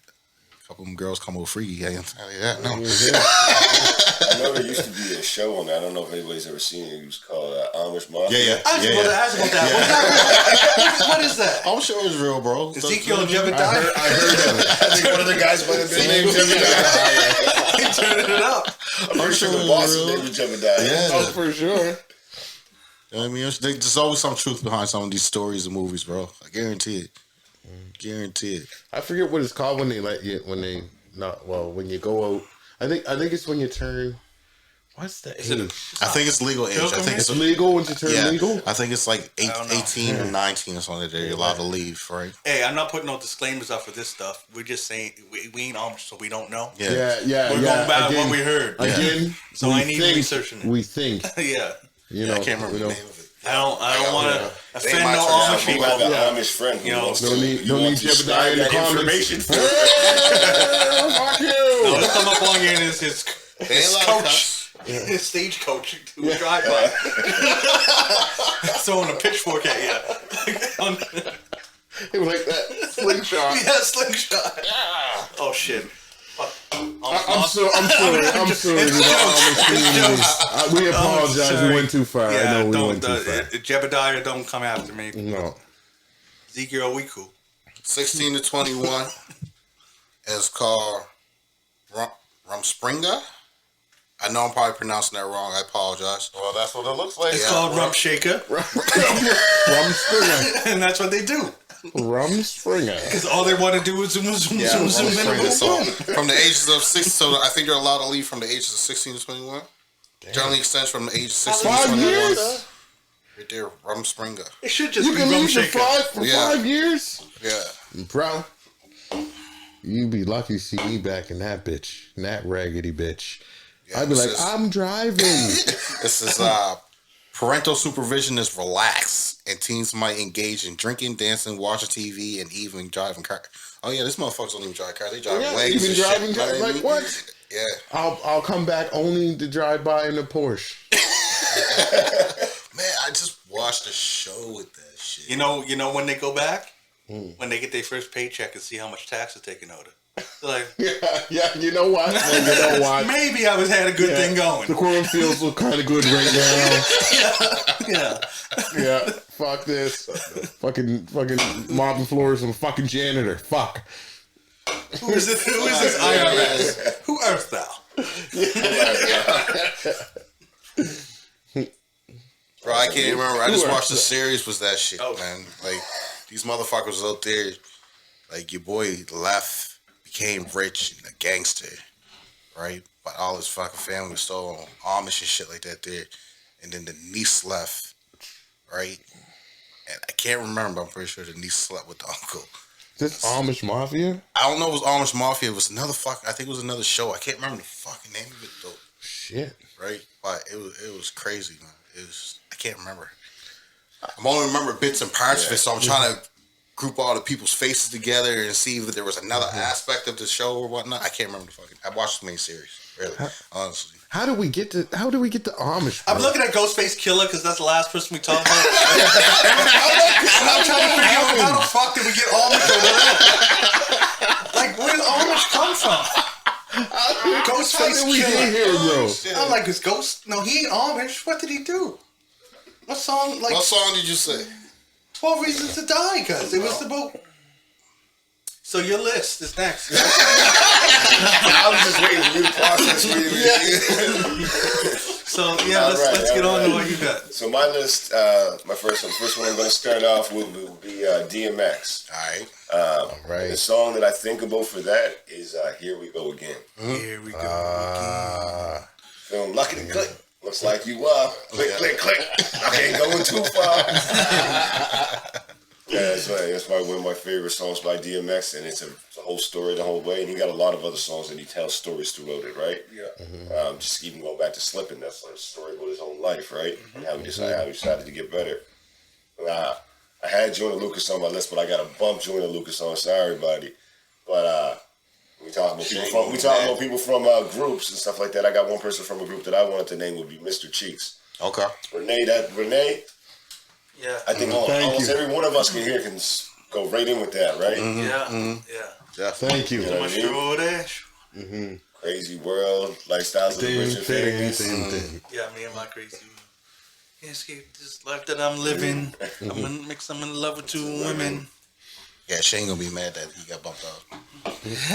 couple of them girls come over freaky. I can tell you that. No. I know there used to be a show on that. I don't know if anybody's ever seen it. It was called Amish Mafia. Yeah. I was about to ask about that. What is that? I'm sure it's real, bro. Ezekiel and I Jebediah. heard of it. I think one of the guys might have been named Jebediah. They turning it up. I'm sure the boss's name was Jebediah. Yeah. Oh, for sure. I mean, there's always some truth behind some of these stories and movies, bro. I guarantee it. Guarantee it. I forget what it's called when they let you when you go out. I think it's when you turn. What's the age? I think it's legal age. I think It's legal once you turn legal. I think it's like don't know. 18 or 19 or something that you're allowed to leave, right? Hey, I'm not putting no disclaimers up for this stuff. We're just saying we ain't Amish, so we don't know. Yeah. We're going by what we heard. Again, So I need researching it. We think. Yeah. You know, I can't remember you know, the name of it. I don't want to offend might no turn out Amish to be people. Have an Amish friend who You know, wants to, no need you want to Jebediah slide in the that comments. information for Fuck you. No, let's come up on here and his coach, his stage coach, who would drive by, throwing a pitchfork at you. It was like that slingshot. Yeah, slingshot. Oh shit. I'm sorry. To the Amish community. We apologize. sorry. We went too far. I know we went too far. Jebediah, don't come after me. No. Ezekiel, we cool. 16 to 21 is called Rumspringa. I know I'm probably pronouncing that wrong. I apologize. Well, that's what it looks like. It's called Rump Shaker, Rumspringa. and that's what they do. Rumspringa. Because all they want to do is zoom in. Rumspringa. So from the ages of 6, so I think they're allowed to leave from the ages of 16 to 21. Generally extends from the age of 16 to 5 21. years? Right there, Rumspringa. It should just You be can Rump leave for Shaker. 5 years? Yeah. Bro, you'd be lucky to see me back in that bitch, in that raggedy bitch. Yeah, I'd be this like, is- I'm driving. This is parental supervision is relaxed, and teens might engage in drinking, dancing, watching TV, and even driving cars. Oh yeah, these motherfuckers don't even drive cars; they drive Yeah, wags even and driving shit. cars. Like, what? Yeah, I'll come back only to drive by in a Porsche. man, I just watched a show with that shit. You know when they go back, when they get their first paycheck and see how much tax is taken out of. They're like, Yeah, you know what? Well, you know what? maybe I had a good thing going. The cornfields look kind of good right now. Yeah. Yeah, fuck this. Fucking mopping floors and fucking janitor. Fuck. Who is this IRS? Who art thou? Bro, I can't remember. I just watched the series. Was that shit, man? Like these motherfuckers was out there. Like your boy left, became rich and a gangster, right? But all his fucking family was still on Amish and shit like that there. And then the niece left, right? And I can't remember. I'm pretty sure the niece slept with the uncle. This Amish Mafia? I don't know if it was Amish Mafia. It was another I think it was another show. I can't remember the fucking name of it though. Shit. Right? But it was crazy, man. I can't remember. I'm only remember bits and parts of it, so I'm trying to group all the people's faces together and see if there was another aspect of the show or whatnot. I can't remember the fucking. I watched the main series, really, honestly. How do we get to Amish? Bro? I'm looking at Ghostface Killer because that's the last person we talked about. And I'm trying to figure out how the fuck did we get Amish over there? Like, where did Amish come from? Ghostface we Killer. get here, bro? I'm like, is Ghost? No, he ain't Amish. What did he do? What song? Like, What song did you say? 12 Reasons to Die, cuz it was about. So your list is next. I was just waiting for you to process. So yeah, let's get on to what you got. So my list, my first one I'm going to start off with will be DMX. All Right. The song that I think about for that is "Here We Go Again." Here we go again. Film Lucky to Click. Looks like you up. Click, click, click. I ain't going too far. Yeah, that's one of my favorite songs by DMX, and it's a whole story the whole way. And he got a lot of other songs that he tells stories throughout it, right? Yeah. Just even going back to Slippin', that's like a story about his own life, right? And how he decided to get better. I had Joyner Lucas on my list, but I got to bump Joyner Lucas on. Sorry, buddy. But we talking about people from groups and stuff like that. I got one person from a group that I wanted to name would be Mr. Cheeks. Okay. Renee. Yeah. I think almost every one of us can go right in with that, right? Yeah. Thank you. You know what I mean? Crazy world, lifestyles of the rich and famous. Yeah, me and my crazy. Can't escape this life that I'm living. I'm gonna mix. I'm in love with two women. Yeah, Shane gonna be mad that he got bumped out.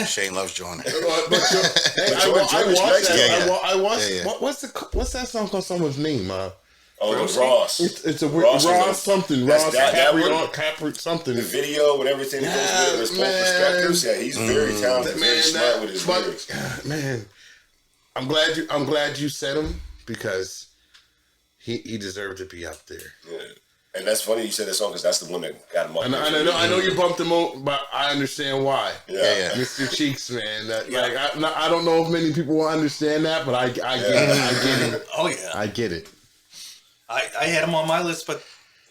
Shane loves Joyner. I watched. Yeah. What's that song called? Someone's name, Oh, Ross. It's a Ross something. Ross Capri something. The video with everything that goes with it, his both perspectives. Yeah, he's very talented, very smart with his lyrics. Man, I'm glad you said him because he deserved to be up there. Yeah. And that's funny you said that song because that's the one that got him up. I know you bumped him out, but I understand why. Yeah. Mr. Cheeks, man. I don't know if many people will understand that, but I get it. Oh yeah, I get it. I had him on my list, but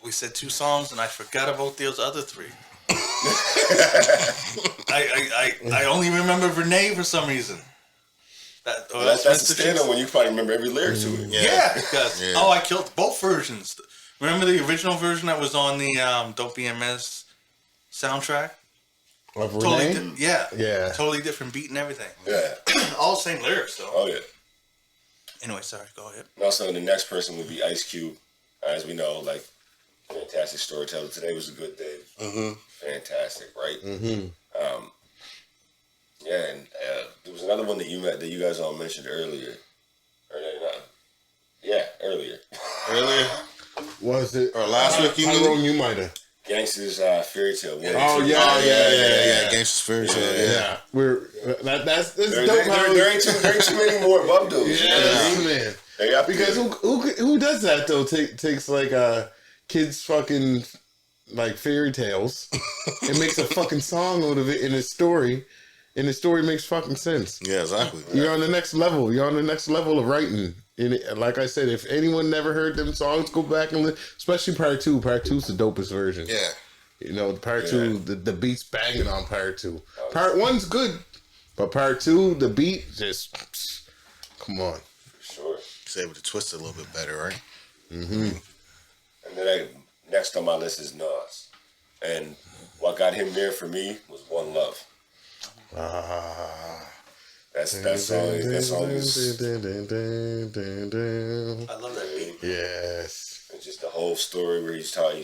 we said 2 songs, and I forgot about those other 3. I only remember Renee for some reason. That's the standard one. You probably remember every lyric to it. Yeah, because I killed both versions. Remember the original version that was on the Don't BMS soundtrack? Of Totally Renee? yeah. Totally different beat and everything. Yeah. All the same lyrics, though. Oh, yeah. Anyway, sorry, go ahead. Also, the next person would be Ice Cube. As we know, like, fantastic storyteller. Today was a good day. Fantastic, right? Yeah, and there was another one that you guys all mentioned earlier. Earlier. Was it? Or last week you might have. Gangsta's Fairy Tale. Yeah. Gangsta's Fairy Tale. Yeah. That's There dope. ain't too many more bub dudes. Man. Because who does that though? Takes like kids fucking like fairy tales and makes a fucking song out of it in a story, and the story makes fucking sense. Yeah, exactly. You're on the next level. You're on the next level of writing. And like I said, if anyone never heard them songs, go back and listen. Especially part 2. Part 2's the dopest version. Yeah. You know, part 2, the beat's banging on part 2. Part 1's good, but part 2, the beat just come on. For sure. He's able to twist it a little bit better, right? And then next on my list is Nas. And what got him there for me was One Love. That song is. I love that beat. Yes. And just the whole story where he's from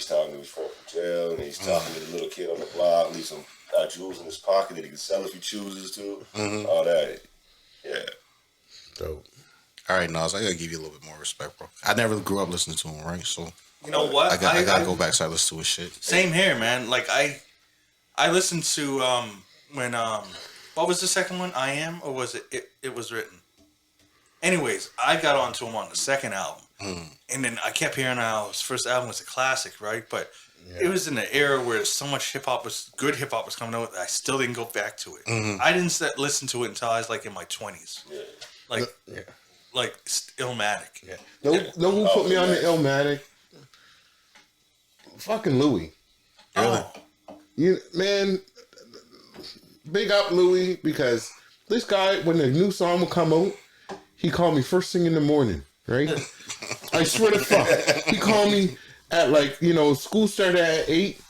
jail, and he's talking to the little kid on the block, leaves him jewels in his pocket that he can sell if he chooses to. All that. Yeah. Dope. All right, Nas, I gotta give you a little bit more respect, bro. I never grew up listening to him, right? So You know what? I gotta go back so I listen to his shit. Same here, man. Like I listened to when what was the second one? I Am, or was it was written? Anyways, I got onto him on the second album, and then I kept hearing how his first album was a classic, right? But it was in an era where so much good hip hop was coming out. That I still didn't go back to it. I didn't listen to it until I was like in my 20s, like Illmatic. Yeah. No, who put me on the Illmatic? Fucking Louis. Really? Man, big up Louis, because this guy, when a new song would come out, he called me first thing in the morning, right? I swear to fuck. He called me at school started at 8.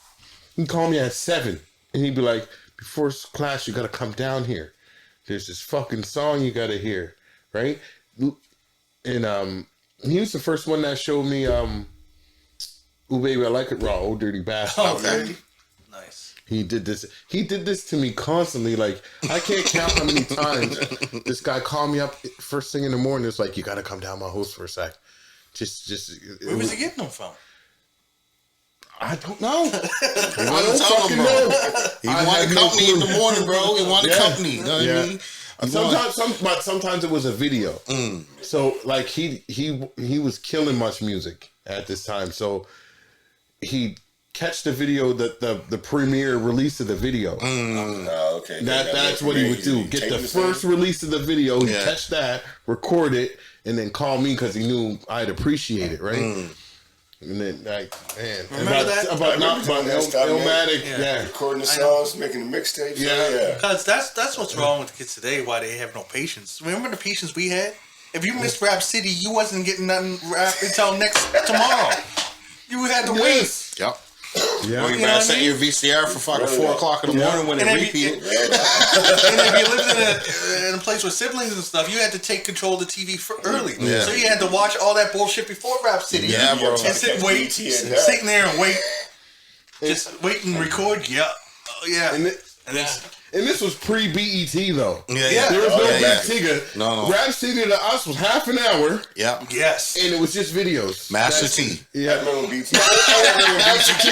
He called me at 7. And he'd be like, before class, you gotta come down here. There's this fucking song you gotta hear, right? And he was the first one that showed me Ooh Baby, I Like It Raw, Old Dirty Bastard. Oh, really? Nice. He did this to me constantly. Like, I can't count how many times this guy called me up first thing in the morning. It's like, you gotta come down my house for a sec. Where was he getting them from? I don't know. He wasn't talking, bro. He wanted company in the morning, bro. He wanted company. You know what I mean? Sometimes it was a video. So like he was killing much music at this time. So he catch the video, the premiere release of the video. Okay. That's what he would do. Get the first release of the video, he'd catch that, record it, and then call me because he knew I'd appreciate it, right? And then, like, man, remember that? About Illmatic, yeah. Recording the songs, making the mixtapes. Yeah. Because that's what's wrong with the kids today, why they have no patience. Remember the patience we had? If you missed Rap City, you wasn't getting nothing rap until tomorrow. You had to wait. Yep. Yeah. Well, you better set your VCR for fucking 4 o'clock in the morning when it repeated. And if you lived in a place with siblings and stuff, you had to take control of the TV early. Yeah. So you had to watch all that bullshit before Rap City. Yeah, bro. And sitting there and wait. Just wait and record. Yeah. Oh, yeah. And this was pre-BET though. Yeah. There was no Rap City. No. Rap City to us was half an hour. Yeah. Yes. And it was just videos. Master T. Yeah. I remember BT. Master T.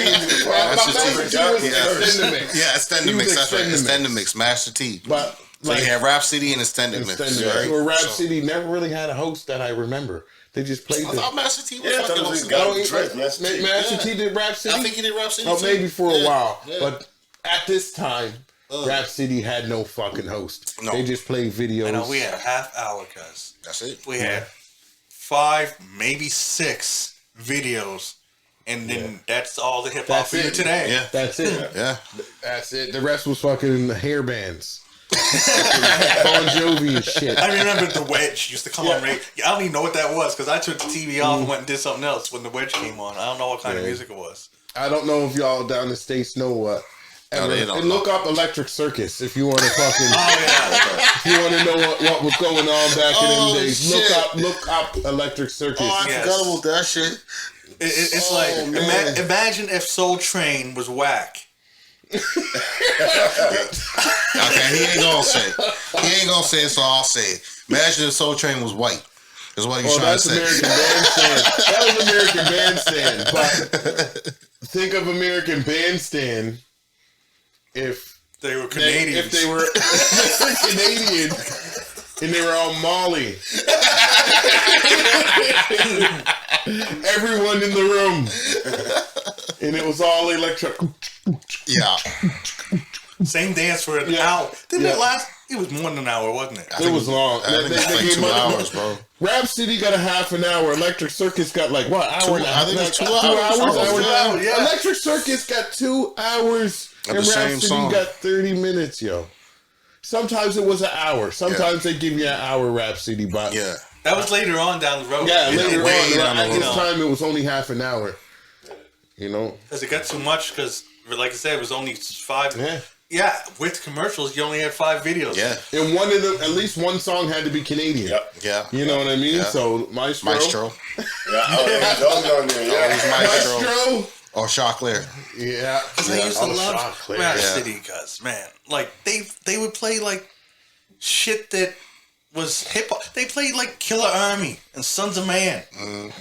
Yeah, Extended Mix. That's right. Extended Mix. Master T. But so you had Rap City and Extended Mix. Right? So Rap City never really had a host that I remember. They just played I thought Master T was fucking hosting. Master T did Rap City? I think he did Rap City too. Maybe for a while. Yeah. But at this time, Rap City had no fucking host. No. They just played videos. I know we had a half hour, cuz. That's it. We had 5, maybe 6 videos. And then that's all the hip hop for you today. Yeah. That's it. Yeah. That's it. The rest was fucking hair bands. Bon Jovi and shit. I remember the Wedge used to come on radio. I don't even know what that was because I took the TV off and went and did something else when the Wedge came on. I don't know what kind of music it was. I don't know if y'all down the States know what. And look up Electric Circus if you want to fucking. If you want to know what was going on back in them days. Shit. Look up Electric Circus. Oh, I forgot about that shit. It's like imagine if Soul Train was whack. Okay, he ain't gonna say it, so I'll say it. Imagine if Soul Train was white. Is what he's trying to say. That was American Bandstand. But think of American Bandstand if they were Canadians. If they were Canadian and they were all Molly. Everyone in the room. And it was all electric. Yeah. Same dance for an hour. Didn't it last? It was more than an hour, wasn't it? It was long. I think it's like 2 hours, bro. Rap City got a half an hour. Electric Circus got like what? Hour and a half. I think it's 2 hours. Yeah. Electric Circus got 2 hours. And Rap City got 30 minutes, yo. Sometimes it was an hour. Sometimes they give you an hour Rap City, but that was later on down the road. Yeah, later on. At this time, it was only half an hour. You know, because it got too much. Because, like I said, it was only 5. Yeah, with commercials, you only had 5 videos. Yeah, and one of them, at least one song had to be Canadian. Yep. Yeah, you know what I mean. Yeah. So Maestro. Yeah, those on there. Yeah, Maestro. Or Chocolate. Yeah. Because I used to love Chocolate. Rap Yeah. City, cuz, man. Like, they would play, like, shit that was hip-hop. They played, like, Killer Army and Sons of Man,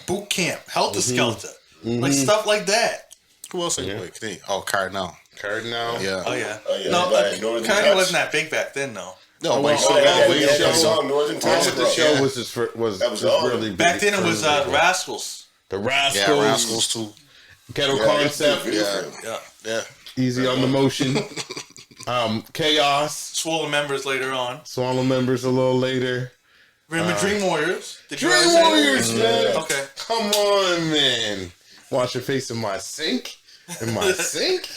Boot Camp, Helter Skelter. Like, stuff like that. Who else? Wait, oh, Cardinal. Cardinal. Yeah. Oh, yeah. Oh, yeah, No, right. Northern Kanye Touch. wasn't that big back then, though. No, but Oh, Yeah, yeah, that song, Northern Touch, The bro. show was just was That was all. really Back big then, it was for me. Rascals. The Rascals. Yeah, Rascals too. Ghetto Yeah, Concept. Yeah. Yeah. Yeah. Easy on the motion. Chaos. Swollen members later on. Swallow members a little later. Remember Dream Warriors? Did you Dream ever say that? Warriors, man. Okay. Come on, man. Wash your face in my sink. In my sink.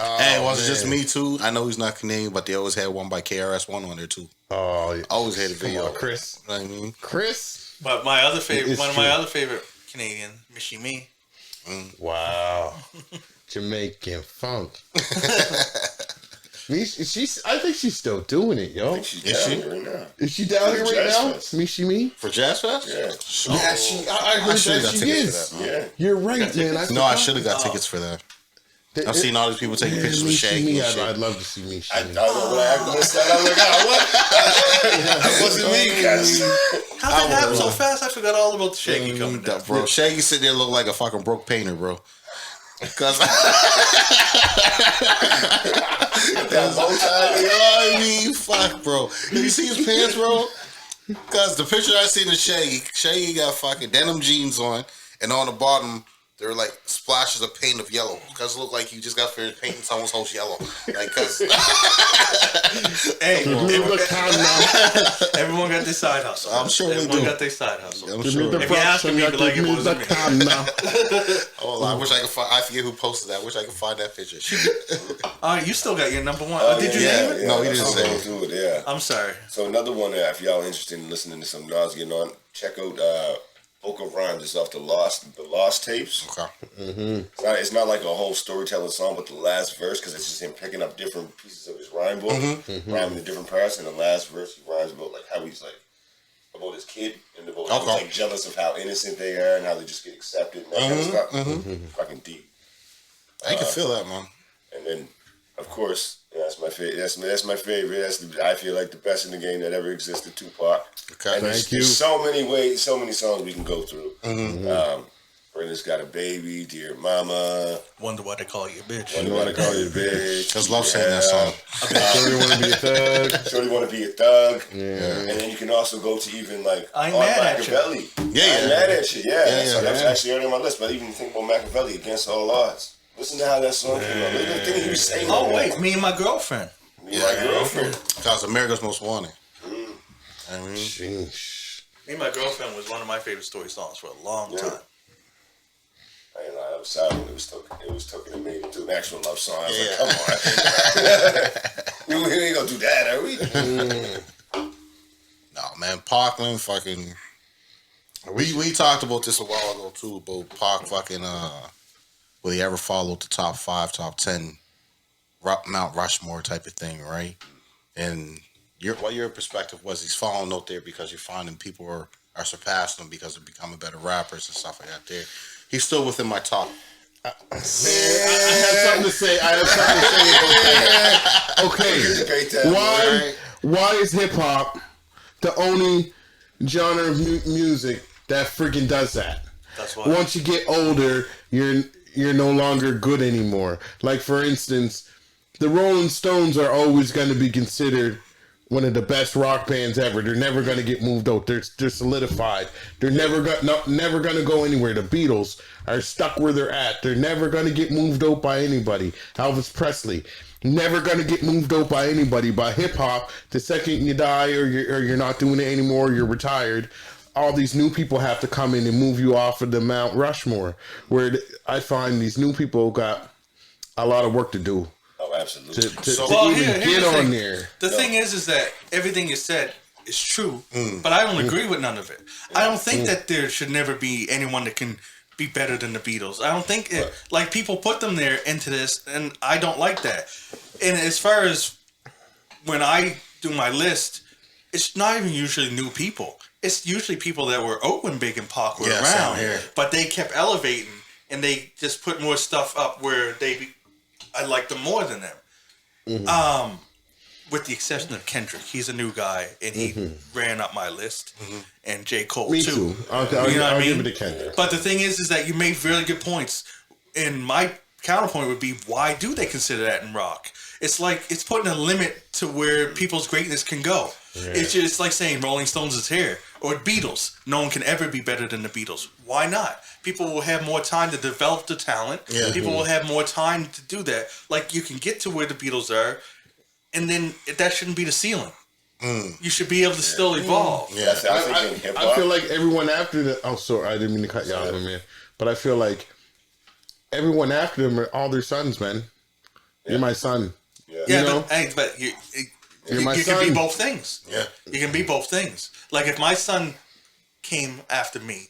Oh, Hey, was it man. just me too? I know he's not Canadian, but they always had one by KRS-One on there too. Oh, yeah. Always had a video. Come on, Chris. You know what I mean? Chris. But my other favorite, It's one of my true. other favorite Canadian, Mishy Me. Wow. Jamaican funk. I think she's still doing it, yo. She's Is down she? here right now. Is she down here right Jazz now? Fest. Mishi Me? For Jazz Fest? Yeah. Yeah, I heard should've that got she tickets is. for that. Yeah. You're right, man. No, I should have got tickets for that. I've seen all these people taking pictures with Shaggy and I'd shit. love to see Mishi I Me. know when I missed that. I was like, oh, what? That wasn't me, guys. How'd that happen so fast? I forgot all about the Shaggy coming down. Bro, Shaggy sitting there look like a fucking broke painter, bro. Cause That bow tie. you know what I mean? Fuck, bro. Did you see his pants, bro? Cause the picture I seen of Shaggy got fucking denim jeans on, and on the bottom there were like splashes of paint of yellow. Cause it looked like you just got finished painting someone's house yellow. Like, cause Hey, Look how now. everyone got their side hustle. I'm sure they Everyone do. got their side hustle. I'm Give me sure. the If you ask me, props, be like, it give me wasn't the me. con now. Oh, I wish I could find. I forget who posted that. I wish I could find that picture. You still got your number one. Oh, Did you yeah. name it? No, he didn't I'll say go it. through it, yeah. I'm sorry. So another one, if y'all interested in listening to some Nas getting on, check out Book of Rhymes. It's off the Lost tapes. Okay. It's not like a whole storytelling song, but the last verse, because it's just him picking up different pieces of his rhyme book, rhyming in different parts. And the last verse, he rhymes about like how he's like about his kid and about how he's like jealous of how innocent they are and how they just get accepted and that kind of stuff. Fucking deep. I can feel that, man. And then, of course, that's my favorite. That's my favorite. I feel like the best in the game that ever existed, Tupac. Okay. And there's so many ways, so many songs we can go through. Brenda's Got a Baby, Dear Mama. Wonder why they call you a bitch. Wonder Why They Call You a Bitch. Cause love saying that song. Shorty wanna be a thug. Shorty Wanna Be a Thug. Yeah. And then you can also go to even like I Ain't Art Mad At You. Machiavelli. Yeah, I Ain't Mad At You. Yeah. So that's yeah. actually already on my list. But even think about Machiavelli, Against All Odds. Listen to how that song came out. Look at the thing he was saying. Oh wait, me and my girlfriend. Me, my girlfriend. Cause America's Most Wanted. I mean, Sheesh. Me and my girlfriend was one of my favorite story songs for a long time. I ain't lie, I was sad when it was taken and made into an actual love song. I was like, come on. We ain't gonna do that, are we? no, man, Parkland fucking. We talked about this a while ago too. About Park fucking. Will he ever follow the top 5, top 10 Mount Rushmore type of thing, right? And what your perspective was, he's falling out there because you're finding people are surpassing him because they're becoming better rappers and stuff like that. There, he's still within my top. Man, I have something to say. About that. Okay. Why is hip hop the only genre of music that freaking does that? That's why. Once you get older, you're no longer good anymore. Like for instance, the Rolling Stones are always going to be considered one of the best rock bands ever. They're never going to get moved out. They're solidified. They're never going to go anywhere. The Beatles are stuck where they're at. They're never going to get moved out by anybody. Elvis Presley, never going to get moved out by anybody. By hip hop, the second you die or you're not doing it anymore, you're retired. All these new people have to come in and move you off of the Mount Rushmore. Where I find these new people got a lot of work to do. Oh, absolutely. To Well, even here's get the on thing. there. The thing is that everything you said is true, but I don't agree with none of it. I don't think that there should never be anyone that can be better than the Beatles. I don't think it, like people put them there into this, and I don't like that. And as far as when I do my list, it's not even usually new people. It's usually people that were out when Big and Pac were Yeah, same around, here. but they kept elevating and they just put more stuff up where I like them more than them. With the exception of Kendrick, he's a new guy, and he ran up my list, and J. Cole Me too. too. I'll give it to Kendrick. But the thing is that you made really good points, and my counterpoint would be, why do they consider that in rock? It's like it's putting a limit to where people's greatness can go. Yeah. It's just like saying Rolling Stones is here, or Beatles. No one can ever be better than the Beatles. Why not? People will have more time to develop the talent. Yeah. People will have more time to do that. Like, you can get to where the Beatles are, and then that shouldn't be the ceiling. You should be able to still evolve. Yeah, I feel like everyone after the... Oh, sorry, I didn't mean to cut you off, man. But I feel like everyone after them are all their sons, man. Yeah. You're my son. Yeah, you know? But you can be both things. Yeah. You can be both things. Like, if my son came after me,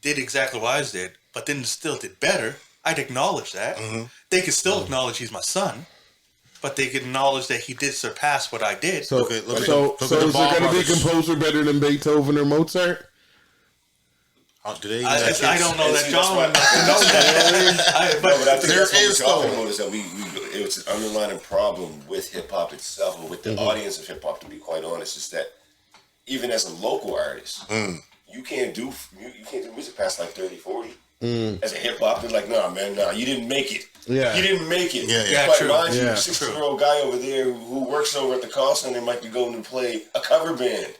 did exactly what I did, but then still did better, I'd acknowledge that. They could still acknowledge he's my son, but they could acknowledge that he did surpass what I did. So is there going to be a composer better than Beethoven or Mozart? I don't know that genre. But I think that's what we're talking about is that it's an underlying problem with hip hop itself, or with the audience of hip hop. To be quite honest, is that even as a local artist, you can't do music past like 30, 40. As a hip hop, they're like, nah, you didn't make it. Yeah, you didn't make it. Yeah, but true. mind you, 60-year-old guy over there who works over at the call center might be going to play a cover band.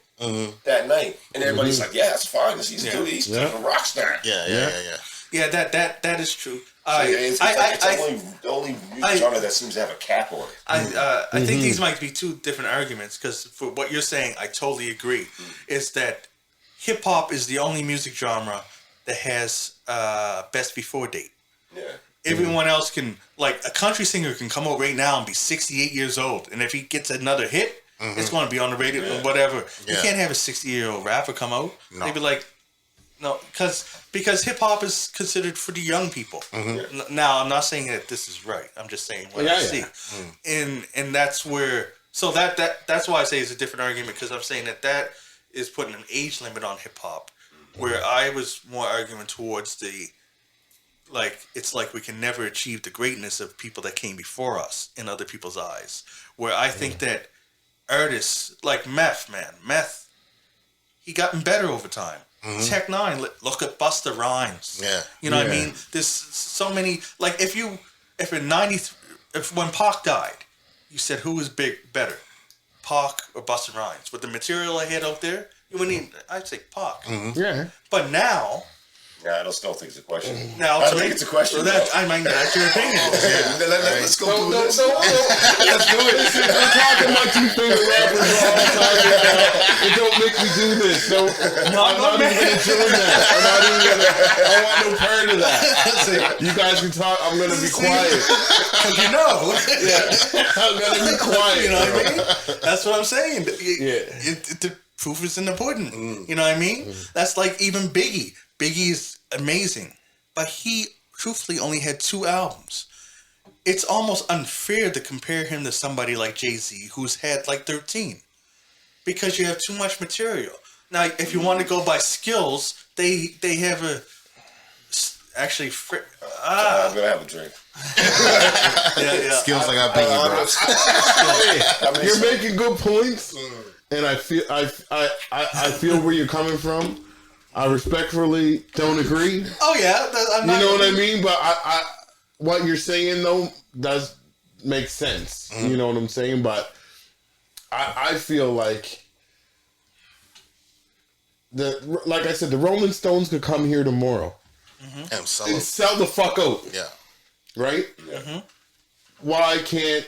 That night, and everybody's like, "Yeah, that's fine. Cause he's a rock star." Yeah. That is true. It's the only music genre that seems to have a cap on it. I think these might be two different arguments, because for what you're saying, I totally agree. Is that hip hop is the only music genre that has best before date. Yeah. Everyone else can, like, a country singer can come out right now and be 68 years old, and if he gets another hit, it's going to be on the radio or whatever. You can't have a 60-year-old rapper come out. No. They'd be like, no, because hip-hop is considered for the young people. Now, I'm not saying that this is right. I'm just saying what I see. And that's where... So that's why I say it's a different argument, because I'm saying that is putting an age limit on hip-hop, where I was more arguing towards the... Like, it's like we can never achieve the greatness of people that came before us in other people's eyes. Where I think that artists like Meth, he gotten better over time. Tech Nine, look at Busta Rhymes. Yeah, you know what I mean. There's so many. Like, if when Pac died, you said who was better, Pac or Busta Rhymes? With the material I had out there, you wouldn't even. I'd say Pac. Yeah, but now. Yeah, I still think it's a question. Now, I don't think it's a question. I mean, that's your opinion. Let's go through this. Let's do it. We're talking about two favorite rappers all the time now. It don't make me do this. So I'm not even going to join that. I want no part of that. You guys can talk. I'm going to be quiet. Because I'm going to be quiet. You know what I mean? That's what I'm saying. The proof is in the pudding. You know what I mean? That's like even Biggie. Biggie's amazing, but he truthfully only had 2 albums. It's almost unfair to compare him to somebody like Jay-Z, who's had like 13, because you have too much material. Now, if you want to go by skills, they have a... Actually, I'm gonna have a drink. Skills like I Biggie, bro. You're making good points, and I feel where you're coming from. I respectfully don't agree. Oh yeah, you know what I mean. But I what you're saying though does make sense. You know what I'm saying. But I feel like like I said, the Rolling Stones could come here tomorrow and sell the fuck out. Yeah. Right. Yeah. Why can't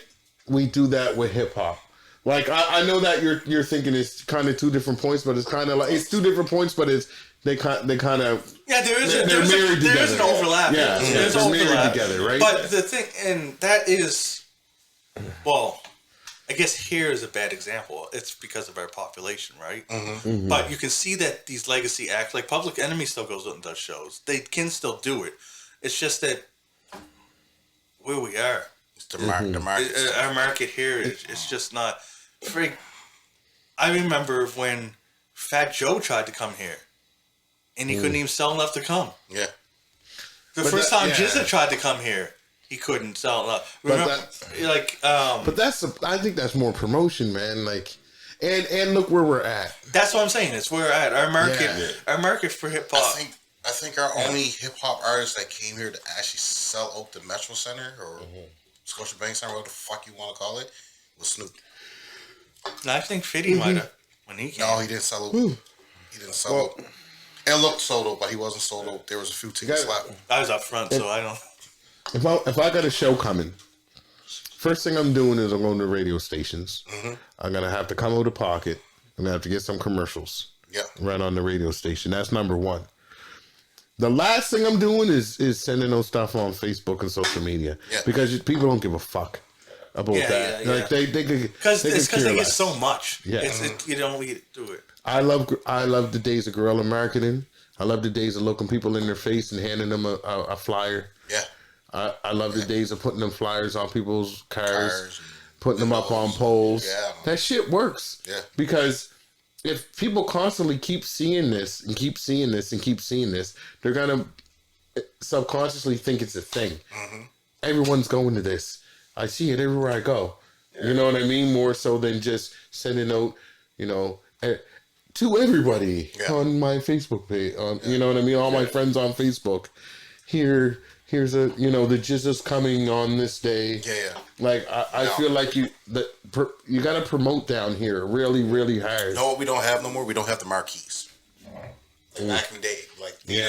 we do that with hip hop? Like I know that you're thinking it's kind of 2 different points, but it's kind of like it's 2 different points, but it's. They kind of there's an overlap. Yeah, there's they're overlap married together, right? But the thing, and that is, well, I guess here is a bad example. It's because of our population, right? But you can see that these legacy acts, like Public Enemy, still goes out and does shows. They can still do it. It's just that where we are, it's the market. Our market here is just not. I remember when Fat Joe tried to come here. And he couldn't even sell enough to come. Yeah. The first time Jizza tried to come here, he couldn't sell out. Remember, I think that's more promotion, man. Like, and look where we're at. That's what I'm saying. It's where we're at. Our market for hip hop. I think our only hip hop artist that came here to actually sell out the Metro Center or Scotiabank Center, whatever the fuck you want to call it, was Snoop. I think 50 might have when he came. No, he didn't sell out. He didn't sell out. It looked sold out, but he wasn't sold out. There was a few tickets left. I was up front, so I don't. If I got a show coming, first thing I'm doing is I'm going to radio stations. I'm gonna have to come out of pocket. I'm gonna have to get some commercials. Yeah. Right on the radio station. That's number one. The last thing I'm doing is sending those stuff on Facebook and social media because people don't give a fuck about that. Yeah. Like they because they get so much. Yeah. You don't do it. I love the days of guerrilla marketing. I love the days of looking people in their face and handing them a flyer. Yeah. I love the days of putting them flyers on people's cars putting them up on poles. Yeah. That shit works. Yeah. Because if people constantly keep seeing this and keep seeing this and keep seeing this, they're going to subconsciously think it's a thing. Everyone's going to this. I see it everywhere I go. You know what I mean? More so than just sending out, to everybody on my Facebook page. You know what I mean? All my friends on Facebook. Here's a, the Jizza's coming on this day. Yeah. Like, I feel like you got to promote down here really, really hard. You know what we don't have no more? We don't have the marquees. Like back in the day. Like, true.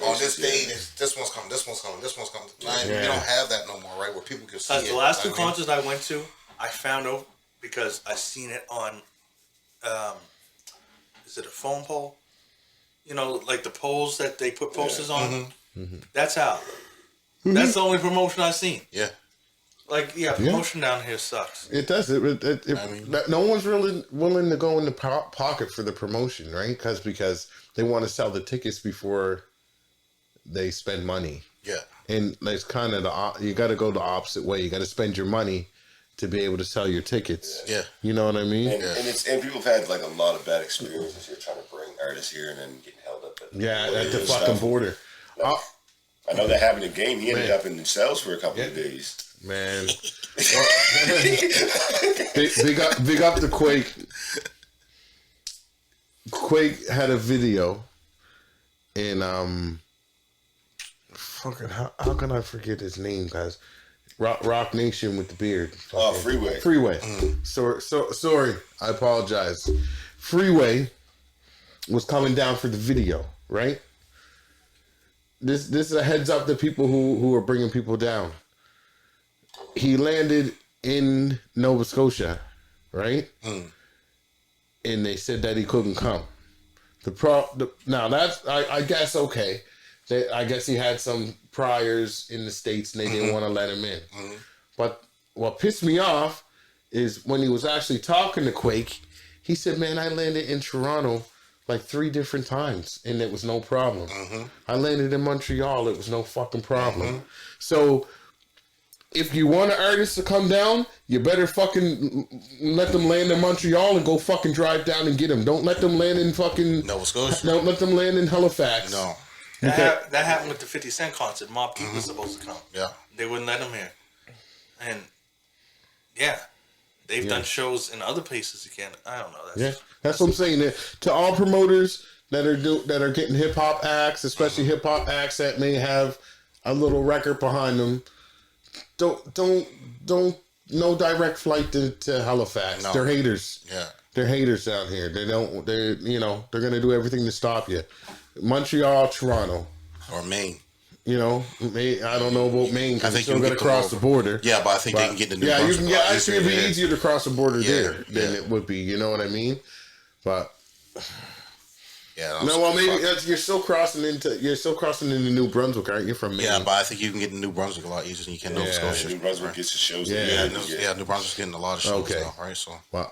On this day, this one's coming, this one's coming, this one's coming. We don't have that no more, right? Where people can see it. The last two concerts I went to, I found out because I seen it on, is it a phone pole? Like the poles that they put posters on. That's how. That's the only promotion I've seen. Yeah. Like, promotion down here sucks. It does. No one's really willing to go in the pocket for the promotion, right? Because they want to sell the tickets before they spend money. Yeah. And it's kind of you got to go the opposite way. You got to spend your money to be able to sell your tickets. Yeah. You know what I mean? And people have had like a lot of bad experiences here trying to bring artists here and then getting held up at the fucking border. I know that happened in Game. He ended up in cells for a couple of days. Man. Big up the Quake. Quake had a video and fucking how can I forget his name, guys? Rock Nation with the beard. Freeway. Sorry, I apologize. Freeway was coming down for the video, right? This is a heads up to people who are bringing people down. He landed in Nova Scotia, right? And they said that he couldn't come. Now that's I guess okay. I guess he had some priors in the States and they didn't want to let him in. But what pissed me off is when he was actually talking to Quake, he said, "Man, I landed in Toronto like 3 different times and it was no problem. I landed in Montreal, it was no fucking problem." So if you want an artist to come down, you better fucking let them land in Montreal and go fucking drive down and get them. Don't let them land in fucking Nova Scotia. Don't let them land in Halifax. No. That happened with the 50 Cent concert. Mobb Deep was supposed to come. Yeah. They wouldn't let him here. And they've done shows in other places again. I don't know. That's what I'm saying. To all promoters that are getting hip hop acts, especially hip hop acts that may have a little record behind them, don't no direct flight to Halifax. No. They're haters. Yeah. They're haters down here. They're gonna do everything to stop you. Montreal, Toronto, or Maine. I don't know about Maine because they still got to cross the border. Yeah, but I think they can get the New Brunswick. You can get. I think it'd be easier to cross the border there than it would be. You know what I mean? But maybe you're still crossing into New Brunswick, aren't you? From Maine? Yeah, but I think you can get to New Brunswick a lot easier than you can Nova Scotia. New Brunswick gets the shows. New Brunswick's getting a lot of shows now, right? So, well,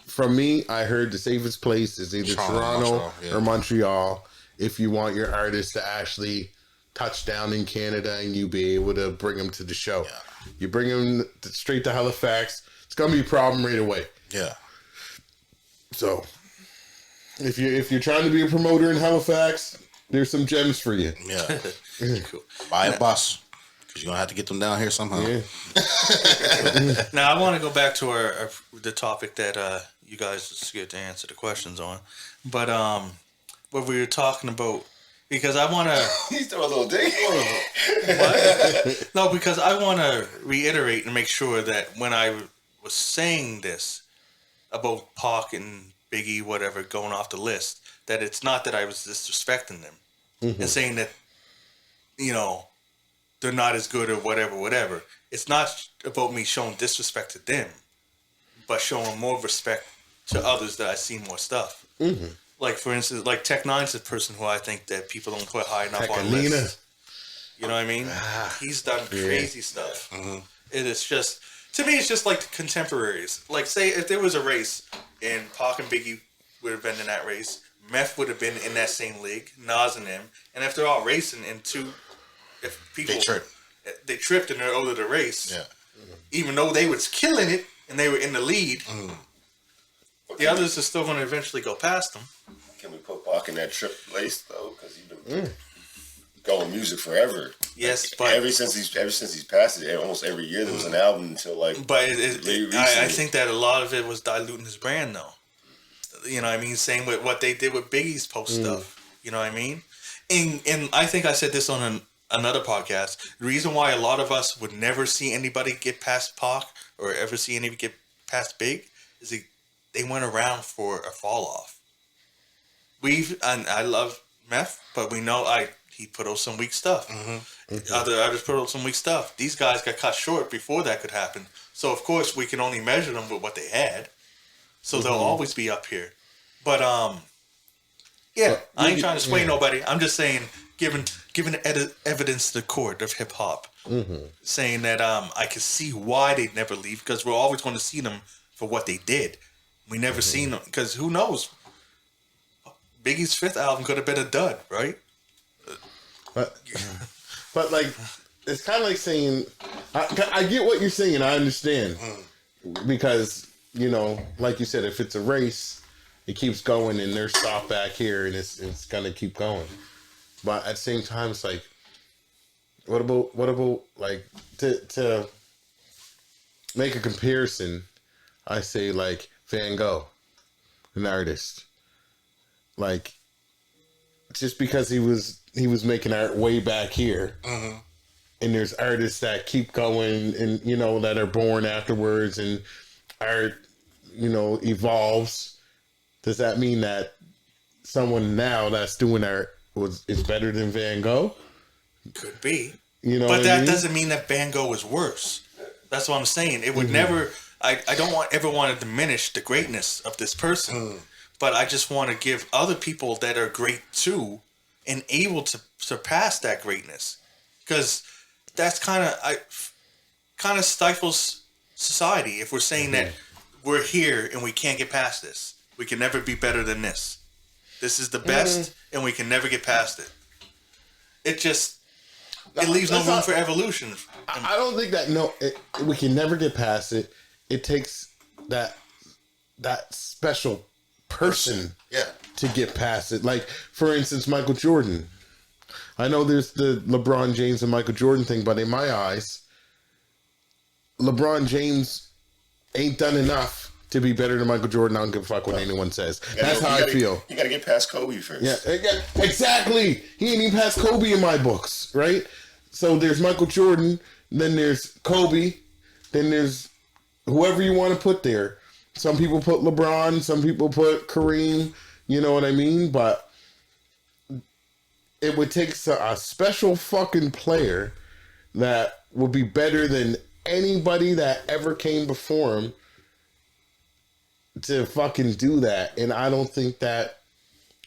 from me, I heard the safest place is either Toronto or Montreal if you want your artist to actually touch down in Canada and you be able to bring them to the show. Yeah. You bring them straight to Halifax, it's gonna be a problem right away. Yeah. So if you're trying to be a promoter in Halifax, there's some gems for you. Yeah. Cool. Buy a bus. Because you're going to have to get them down here somehow. Yeah. Now I want to go back to the topic that you guys are scared to answer the questions on, but what we were talking about, because I want to. He's throwing a little dig. What? No, because I want to reiterate and make sure that when I was saying this about Pac and Biggie, whatever, going off the list, that it's not that I was disrespecting them and saying that, you know, they're not as good or whatever. It's not about me showing disrespect to them, but showing more respect to others that I see more stuff. Mm-hmm. Like, for instance, like Tech Nine's a person who I think that people don't put high enough on the list. You know what I mean? He's done crazy stuff. Mm-hmm. It is just, to me, it's just like the contemporaries. Like, say, if there was a race and Pac and Biggie would have been in that race, Meth would have been in that same league, Nas and them, and if they're all racing if people they tripped and they're over the race, even though they was killing it and they were in the lead, the others are still going to eventually go past them. Can we put Pac in that trip place though? Because he's been going music forever. Yes, like, but ever since he's passed it, almost every year there was an album until like. But I think that a lot of it was diluting his brand, though. You know what I mean? Same with what they did with Biggie's post stuff. You know what I mean? And I think I said this on another podcast. The reason why a lot of us would never see anybody get past Pac or ever see anybody get past Big is they went around for a fall off. And I love Meth, but we know he put out some weak stuff. Other artists put out some weak stuff. These guys got cut short before that could happen. So of course we can only measure them with what they had. So they'll always be up here. But yeah, I ain't trying to sway nobody. I'm just saying, giving evidence to the court of hip hop, saying that I can see why they'd never leave, because we're always going to see them for what they did. We never seen them because who knows? Biggie's 5th album could have been a dud, right? But like, it's kind of like saying, I get what you're saying. I understand because, you know, like you said, if it's a race, it keeps going and they're stopped back here and it's gonna keep going. But at the same time, it's like, what about like to make a comparison? I say like Van Gogh, an artist, like just because he was making art way back here. And there's artists that keep going and, you know, that are born afterwards and art, you know, evolves. Does that mean that someone now that's doing art is better than Van Gogh? Could be. You know, but that doesn't mean that Van Gogh is worse. That's what I'm saying. It would never, I don't ever want to diminish the greatness of this person. But I just want to give other people that are great too and able to surpass that greatness. Because that's kind of stifles society if we're saying that we're here and we can't get past this. We can never be better than this. This is the best and we can never get past it. It leaves no room for evolution. I don't think that we can never get past it. It takes that special person to get past it. Like, for instance, Michael Jordan. I know there's the LeBron James and Michael Jordan thing, but in my eyes, LeBron James ain't done enough to be better than Michael Jordan. I don't give a fuck what anyone says. That's how I feel. You got to get past Kobe first. Yeah, exactly. He ain't even past Kobe in my books, right? So there's Michael Jordan, then there's Kobe, then there's whoever you want to put there. Some people put LeBron, some people put Kareem, you know what I mean? But it would take a special fucking player that would be better than anybody that ever came before him to fucking do that. And I don't think that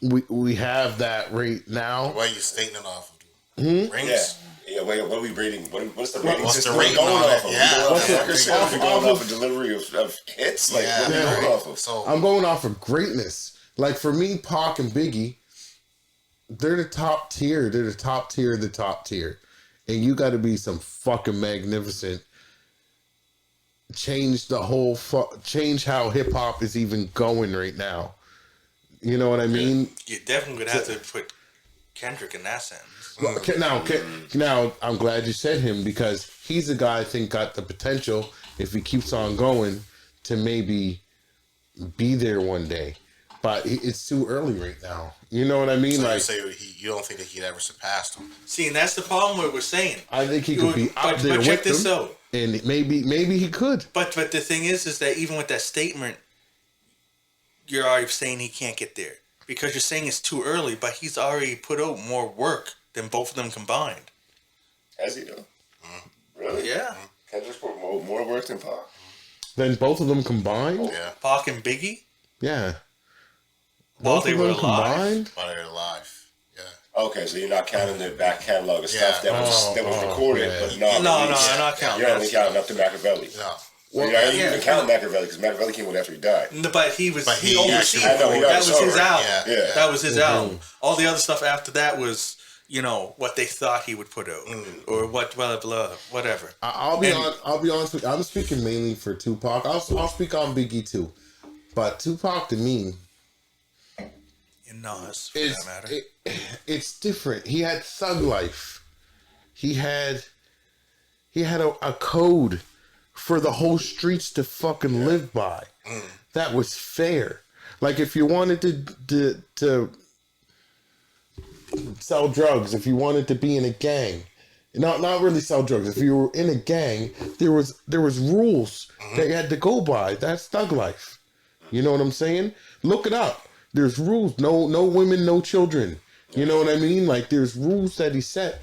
we have that right now. Why are you stating it off of? Rings? Yeah, wait, what are we rating? What's the rating? What's the rating going off of? Yeah. Going off of delivery of hits? Like, what are we going off of? So, I'm going off of greatness. Like, for me, Pac and Biggie, they're the top tier. They're the top tier of the top tier. And you got to be some fucking magnificent. Change the whole... change how hip-hop is even going right now. You know what I mean? You're definitely going to have to put Kendrick in that sense. Well, now, I'm glad you said him because he's a guy I think got the potential, if he keeps on going, to maybe be there one day. But it's too early right now. You know what I mean? So like, you say you don't think that he'd ever surpassed him? See, and that's the problem what we're saying. I think he could be up there but check with this them, out. and maybe he could. But the thing is that even with that statement, you're already saying he can't get there because you're saying it's too early. But he's already put out more work than both of them combined. Has he though? Really? Yeah. Kendrick's put more work than Pac. Then both of them combined. Yeah. Pac and Biggie. Yeah. While Both they of were them alive. combined. While they're alive. Yeah. Okay, so you're not counting the back catalog of Yeah. stuff that was recorded, yeah. but not No, released. I'm not counting. You're only that. counting up to Machiavelli. No. Well, you're not even counting Machiavelli because Machiavelli came out after he died. No, but he he overseen. actually- I know, he That was oversaw his it. album. Yeah. That was his album. All the other stuff after that was, what they thought he would put out, or what, blah blah, whatever. I'll be honest with you. I'm speaking mainly for Tupac. I'll speak on Biggie too, but Tupac to me And Nas, for that matter. it's different. He had thug life. He had a code for the whole streets to fucking live by. That was fair. Like if you wanted to sell drugs, if you wanted to be in a gang, not really sell drugs. If you were in a gang, there was rules that you had to go by. That's thug life. You know what I'm saying? Look it up. There's rules. No women, no children. You know what I mean? Like there's rules that he set.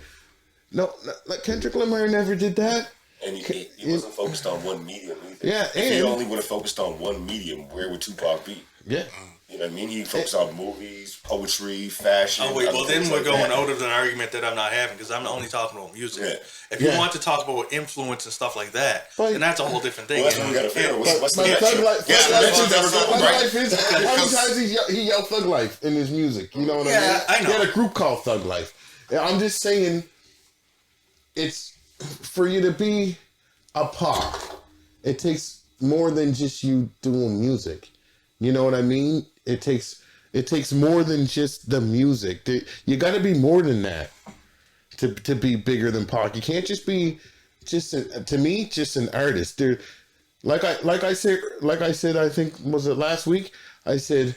No, like Kendrick Lamar never did that. And he wasn't focused on one medium either. Yeah, if he and- only would have focused on one medium, where would Tupac be? Yeah. You know what I mean? He focused on movies, poetry, fashion. Oh wait, well other then things we're like going that. out of an argument that I'm not having because I'm only talking about music. Yeah. If you Yeah. want to talk about influence and stuff like that, But- then that's a whole different thing. Well, that's what we got to figure out. What's the But metric? thug life, Yeah, thug that's life, never is, going thug right. life is how many times he yelled thug life in his music. You know what Yeah, I mean? I know. He had a group called Thug Life. And I'm just saying, it's for you to be a pop. It takes more than just you doing music. You know what I mean? It takes more than just the music. You got to be more than that to be bigger than Pac. You can't just be just an artist. There, like I said, I think was it last week? I said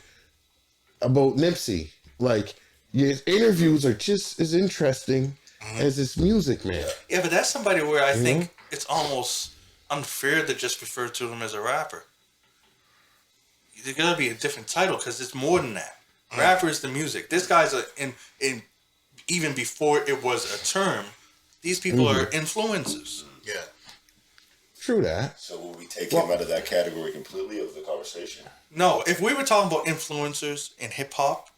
about Nipsey. Like his interviews are just as interesting as his music, man. Yeah, but that's somebody where I think it's almost unfair to just refer to him as a rapper. There's gotta be a different title because it's more than that. Rapper is the music. This guy's in even before it was a term. These people are influencers. Yeah. True that. So will we take him out of that category completely of the conversation? No, if we were talking about influencers in hip hop,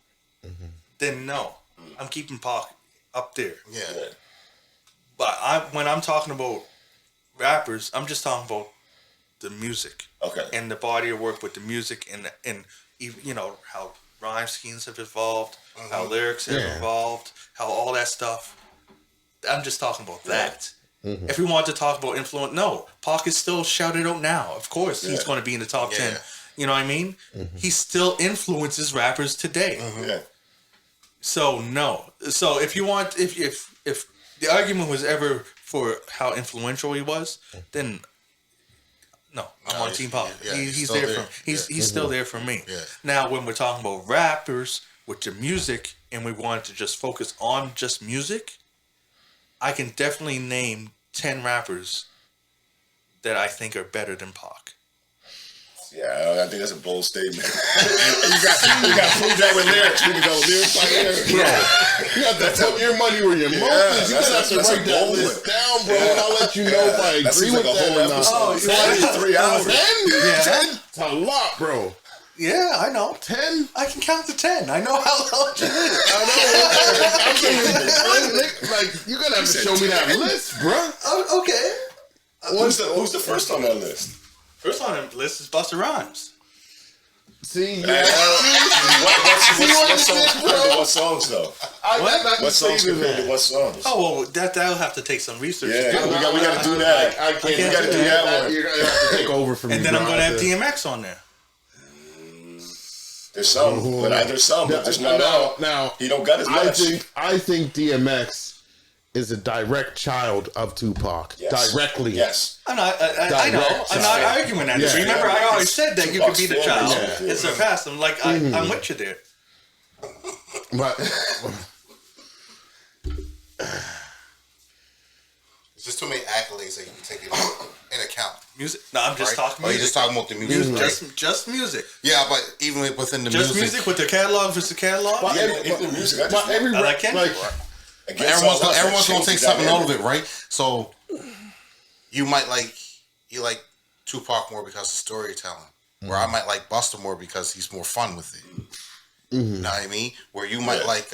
then no, I'm keeping Pac up there. Yeah. But when I'm talking about rappers, I'm just talking about the music. Okay. And the body of work with the music and how rhyme schemes have evolved, how lyrics have evolved, how all that stuff. I'm just talking about that. If we want to talk about influence, no, Pac is still shouted out now. Of course, he's going to be in the top 10. You know what I mean? He still influences rappers today. Yeah. So no. So if you want, if the argument was ever for how influential he was, then no, I'm on Team Pac. yeah, He's still there there. for he's still there for me. Yeah. Now when we're talking about rappers with the music and we want to just focus on just music, I can definitely name 10 rappers that I think are better than Pac. Yeah, I think that's a bold statement. you got to prove that with lyrics. We can go lyrics by lyrics. Bro, you have to put your money where your mouth is. You gotta have to that's a write that bold list one. down, bro, and I'll let you know if I That agree seems with like a that whole or not. episode. Oh, 3 hours. 10? It's a lot, bro. Yeah, I know. 10? I can count to 10. I know how long it is. I know. I'm saying, like, you gotta have to show me that list, bro. Oh, okay. Who's the first on that list? First on the list is Busta Rhymes. See, What what songs this is, compared to bro? what songs though? I'm not What songs saying compared to that. what songs? Oh, well, that'll have to take some research. Yeah, to do. we got to do that. I can't. We got to do that one. You're gonna have to take over from me. And then I'm bro. going to have DMX on there. There's some, but there's not all. Now He don't got as much. I think DMX is a direct child of Tupac. Yes. Directly. Yes. I know. I'm not arguing that. Yeah. Remember, I always said that you could be the child Yeah. and surpass them. Like I'm with you there. But It's just too many accolades that you can take in account. Music? No, I'm just talking Oh, music. you're just talking about the music. Just music. Yeah, but even within the Just music with the catalog versus catalog. But Even the music. I but just every I like Kendrick. everyone's gonna take something out of it, right? So you might like Tupac more because of storytelling, where I might like Busta more because he's more fun with it. You know what I mean? Where you might like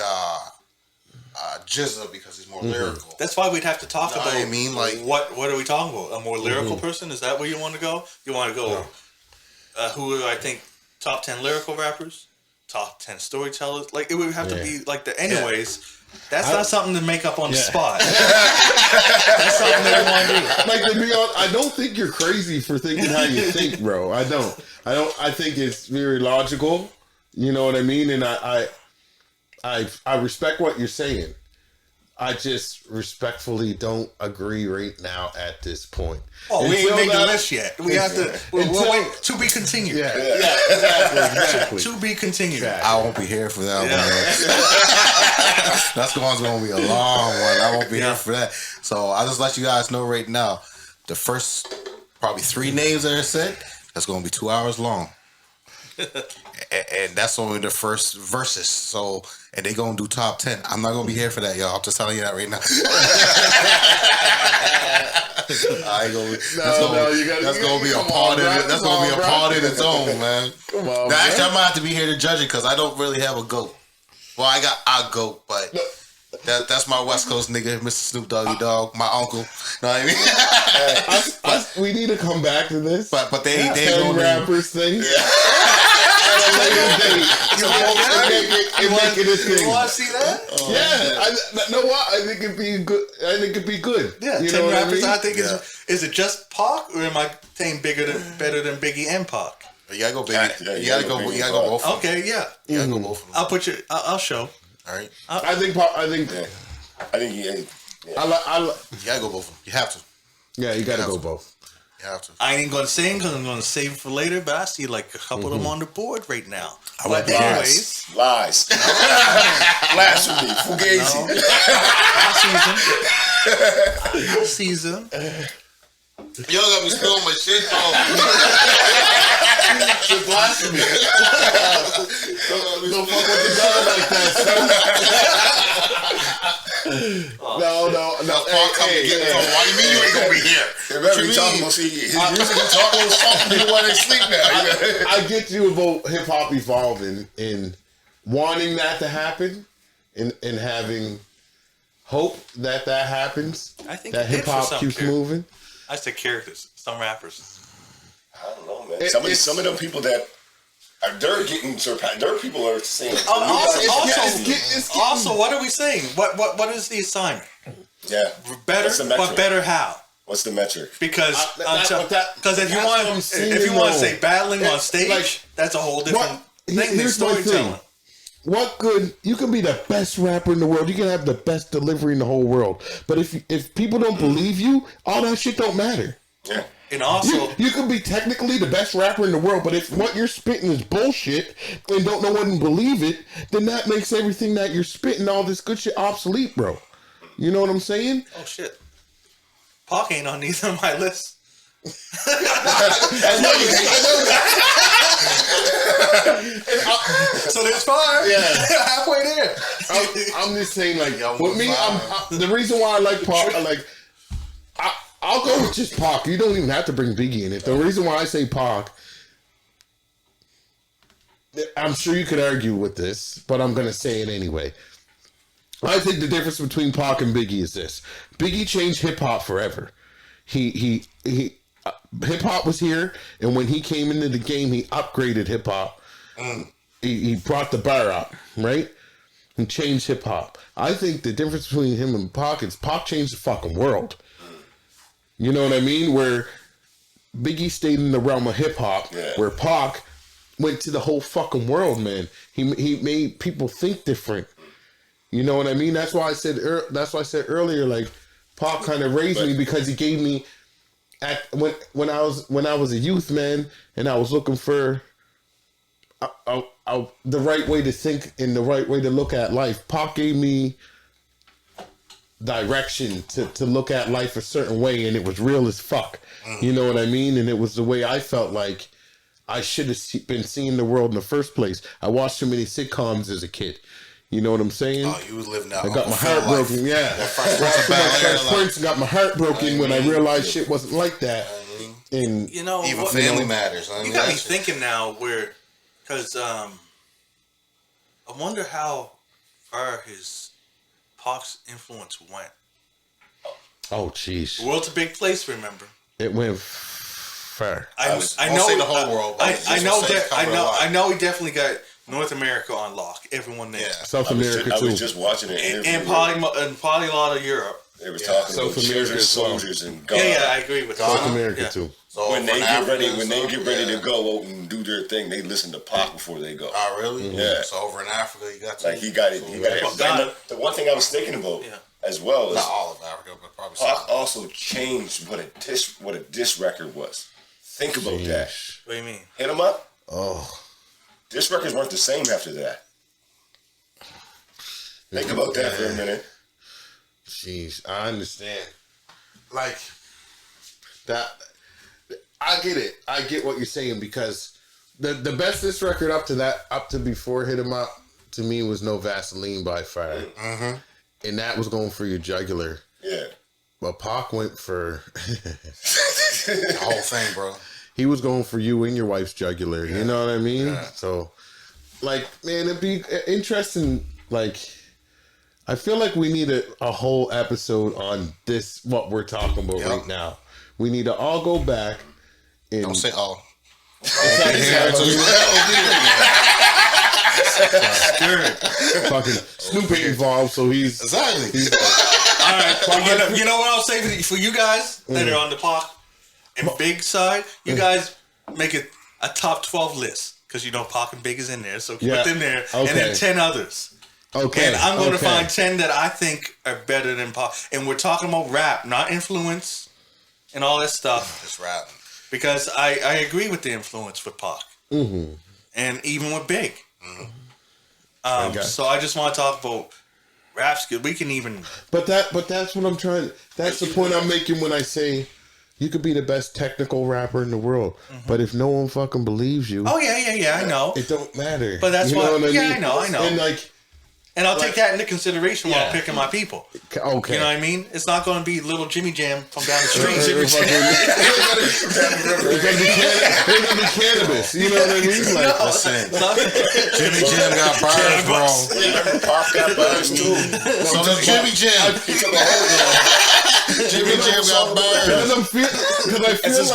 Jizza because he's more lyrical. That's why we'd have to talk about. I mean, like what are we talking about? A more lyrical person? Is that where you want to go? You want to go? Who are, I think, top 10 lyrical rappers, top 10 storytellers? Like it would have to be like the. Anyways, that's not something to make up on the spot. That's something that you want to do. like to be honest, I don't think you're crazy for thinking how you think, bro. I don't. I think it's very logical. You know what I mean? And I respect what you're saying. I just respectfully don't agree right now at this point. Oh, we ain't Until made the that- list yet. We have to. Until- Wait, to be continued. Yeah, exactly. To be continued. I won't be here for that one. That's going to be a long one. I won't be here for that. So I'll just let you guys know right now. The first probably 3 names that are said, that's going to be 2 hours long. And that's only the first verses. So, and they gonna do top 10. I'm not gonna be here for that, y'all. I'm just telling you that right now. I ain't gonna. That's gonna be a part of it. That's gonna be a part of its own, man. Come on, now, actually, I might have to be here to judge it because I don't really have a goat. Well, I got a goat, but that's my West Coast nigga, Mr. Snoop Doggy Dogg, my uncle. Know what I mean? We need to come back to this. but they 10 gonna rappers thing. At a later date. You want to see that? I know what? I think it'd be good. I think it'd be good. Yeah, you 10 know rappers. what I I think is it just Pac or am I saying better than Biggie and Pac? You gotta go, baby. You gotta go both. Okay, yeah. You gotta go both of them. I'll put you. I'll show. All right. I think. You gotta go both of them. You have to. Yeah, you gotta go both. You have to. I ain't gonna sing because I'm gonna save it for later. But I see like a couple of them on the board right now. won't But be here. anyways, Lies. Blasphemy. Fugazi. I sees them. Y'all got me spilling my shit. It's blasphemy. Don't fuck with the God like that. No. Paul come to get me. Why you mean you ain't gonna be here? Remember, he talking about his music and talking about something while they sleep now. I get you about hip hop evolving in wanting that to happen and having hope that happens. I think that it did hip for hop some keeps characters. moving. I said characters. Some rappers. I don't know, man. Some of them people that they're getting surpassed. There are people are saying. Also, what are we saying? What is the assignment? Yeah. Better, What's the metric? but better how? What's the metric? Because if you that's what I'm want saying, if you want to though. say battling on stage, Like, that's a whole different thing than here's my storytelling. thing. What good? You can be the best rapper in the world. You can have the best delivery in the whole world. But if people don't believe you, all that shit don't matter. Yeah. And also, You can be technically the best rapper in the world, but if what you're spitting is bullshit and don't know one believe it, then that makes everything that you're spitting, all this good shit, obsolete, bro. You know what I'm saying? oh shit, Pac ain't on neither of my lists. I know So there's 5. Yeah. Halfway there. I'm just saying, like, with me, the reason why I like Pac, I'll go with just Pac. You don't even have to bring Biggie in it. The reason why I say Pac, I'm sure you could argue with this, but I'm going to say it anyway. I think the difference between Pac and Biggie is this. Biggie changed hip hop forever. Hip hop was here, and when he came into the game, he upgraded hip hop. He brought the bar up, right? And changed hip hop. I think the difference between him and Pac is Pac changed the fucking world. You know what I mean? Where Biggie stayed in the realm of hip hop, where Pac went to the whole fucking world, man. He made people think different. You know what I mean? That's why I said earlier, like, Pac kind of raised me because he gave me when I was a youth, man, and I was looking for the right way to think and the right way to look at life. Pac gave me direction to look at life a certain way, and it was real as fuck. You know what I mean? And it was the way I felt like I should have been seeing the world in the first place. I watched too many sitcoms as a kid. You know what I'm saying? Oh, you was living out. I got my heart broken. Yeah, Fresh Prince got my heart broken when I realized shit wasn't like that. And even family matters. You got me thinking now, because I wonder how far his Pac's influence went. Oh, jeez, The world's a big place. Remember, it went far. I won't say the whole world. But I know he definitely got North America on lock. Everyone there. Yeah. South America too. I was just watching an interview. And probably a lot of Europe. They were talking South about America as well. soldiers and Ghana. Yeah, I agree with South that. America Yeah. too. So When they get ready to go out and do their thing, they listen to Pac before they go. Oh, really? Yeah. So over in Africa, you got to. Like he got it. Ghana. The one thing I was thinking about as well is Not all of Africa, but probably Pac some. also changed what a diss record was. Think about that. What do you mean? Hit 'em up. Oh, Diss records weren't the same after that. Think about that for a minute. jeez, I understand. Like that, I get it. I get what you're saying because the best this record up to before Hit 'Em Up to me was No Vaseline by far, and that was going for your jugular. Yeah. But Pac went for The whole thing, bro. he was going for you and your wife's jugular. You know what I mean? Yeah. So, like, man, it'd be interesting. Like, I feel like we need a whole episode on this, what we're talking about right now. We need to all go back and Don't say all. fucking Snoop ain't involved, so he's Exactly. All right, you know what I'll say for you guys that are on the Pac and Big side? You guys make it a top 12 list because you know Pac and Big is in there, so keep Yeah. it in there, Okay. and then 10 others. okay. And I'm going to okay. find 10 that I think are better than Pac. And we're talking about rap, not influence and all that stuff. Just rapping. Because I agree with the influence with Pac. Mm-hmm. And even with Big. Okay. So I just want to talk about rap skills. We can even... But that's what I'm trying. That's the point I'm making when I say you could be the best technical rapper in the world, but if no one fucking believes you, Oh, yeah, I know. it don't matter. But that's you why- know what I yeah, mean? I know. And like, And I'll take that into consideration while Yeah. picking my people. okay, You know what I mean? It's not going to be little Jimmy Jam from down the street. It's gonna be cannabis. You know what I mean? Like, Listen, Jimmy Jim got bars, bro. Remember Pac got bars too. So does Jimmy Jim. Jimmy Jim got bars. because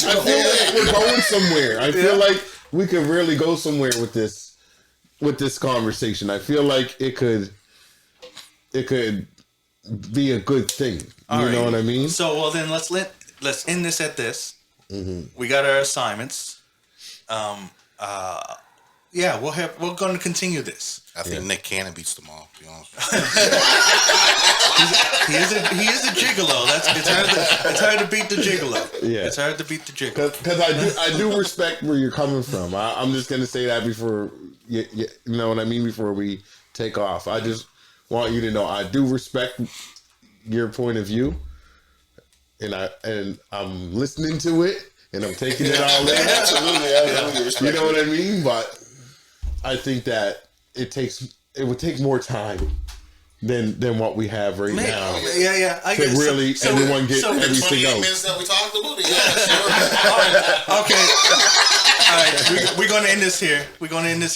I feel like we're going somewhere. I feel like we could really go somewhere with this conversation. I feel like it could be a good thing. You know what I mean? So, well, then let's end this at this. We got our assignments. Yeah, we're going to continue this. I think Nick Cannon beats them all, to be honest. He is a gigolo. It's hard to beat the gigolo. Yeah. It's hard to beat the gigolo. Because I do respect where you're coming from. I'm just gonna say that before you know what I mean, before we take off. I just want you to know I do respect your point of view, and I'm listening to it and I'm taking it all in. Absolutely. You know what I mean? But I think that it would take more time than what we have right now. Yeah. I To guess. really everyone get everything 28 else. minutes that we talked about it. Yeah, sure. Okay. All right. We're going to end this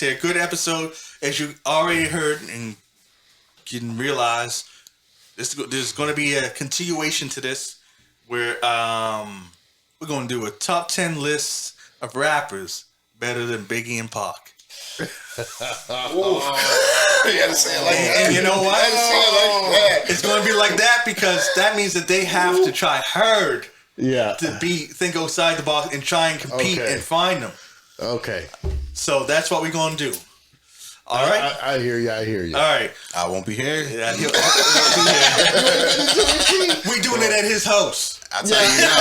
here. Good episode. As you already heard and can realize, there's going to be a continuation to this where we're going to do a top 10 list of rappers better than Biggie and Pac. You gotta say it like that. And you know what? Like that. It's going to be like that because that means that they have to try hard Yeah. to think outside the box and try and compete Okay. and find them. Okay. So that's what we're gonna do. All right. I hear you. I hear you. All right. I won't be here. Yeah, we doing it at his house. I tell you now.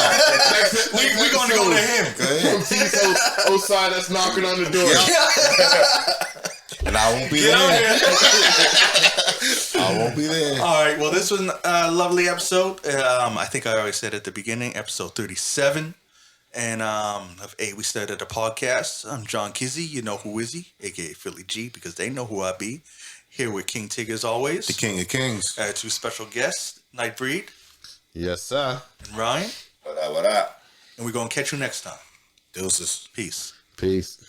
We're gonna go to him. Go ahead. From Osai that's knocking on the door. And I won't be Get there. on here. I won't be there. All right. Well, this was a lovely episode. I think I already said at the beginning, episode 37. And we started a podcast. I'm John Kizzy. You know who is he? AKA Philly G, because they know who I be. Here with King Tig as always. The King of Kings. Two special guests, Nightbreed Yes, sir. and Ryan. What up? And we're going to catch you next time. Deuces. Peace. Peace.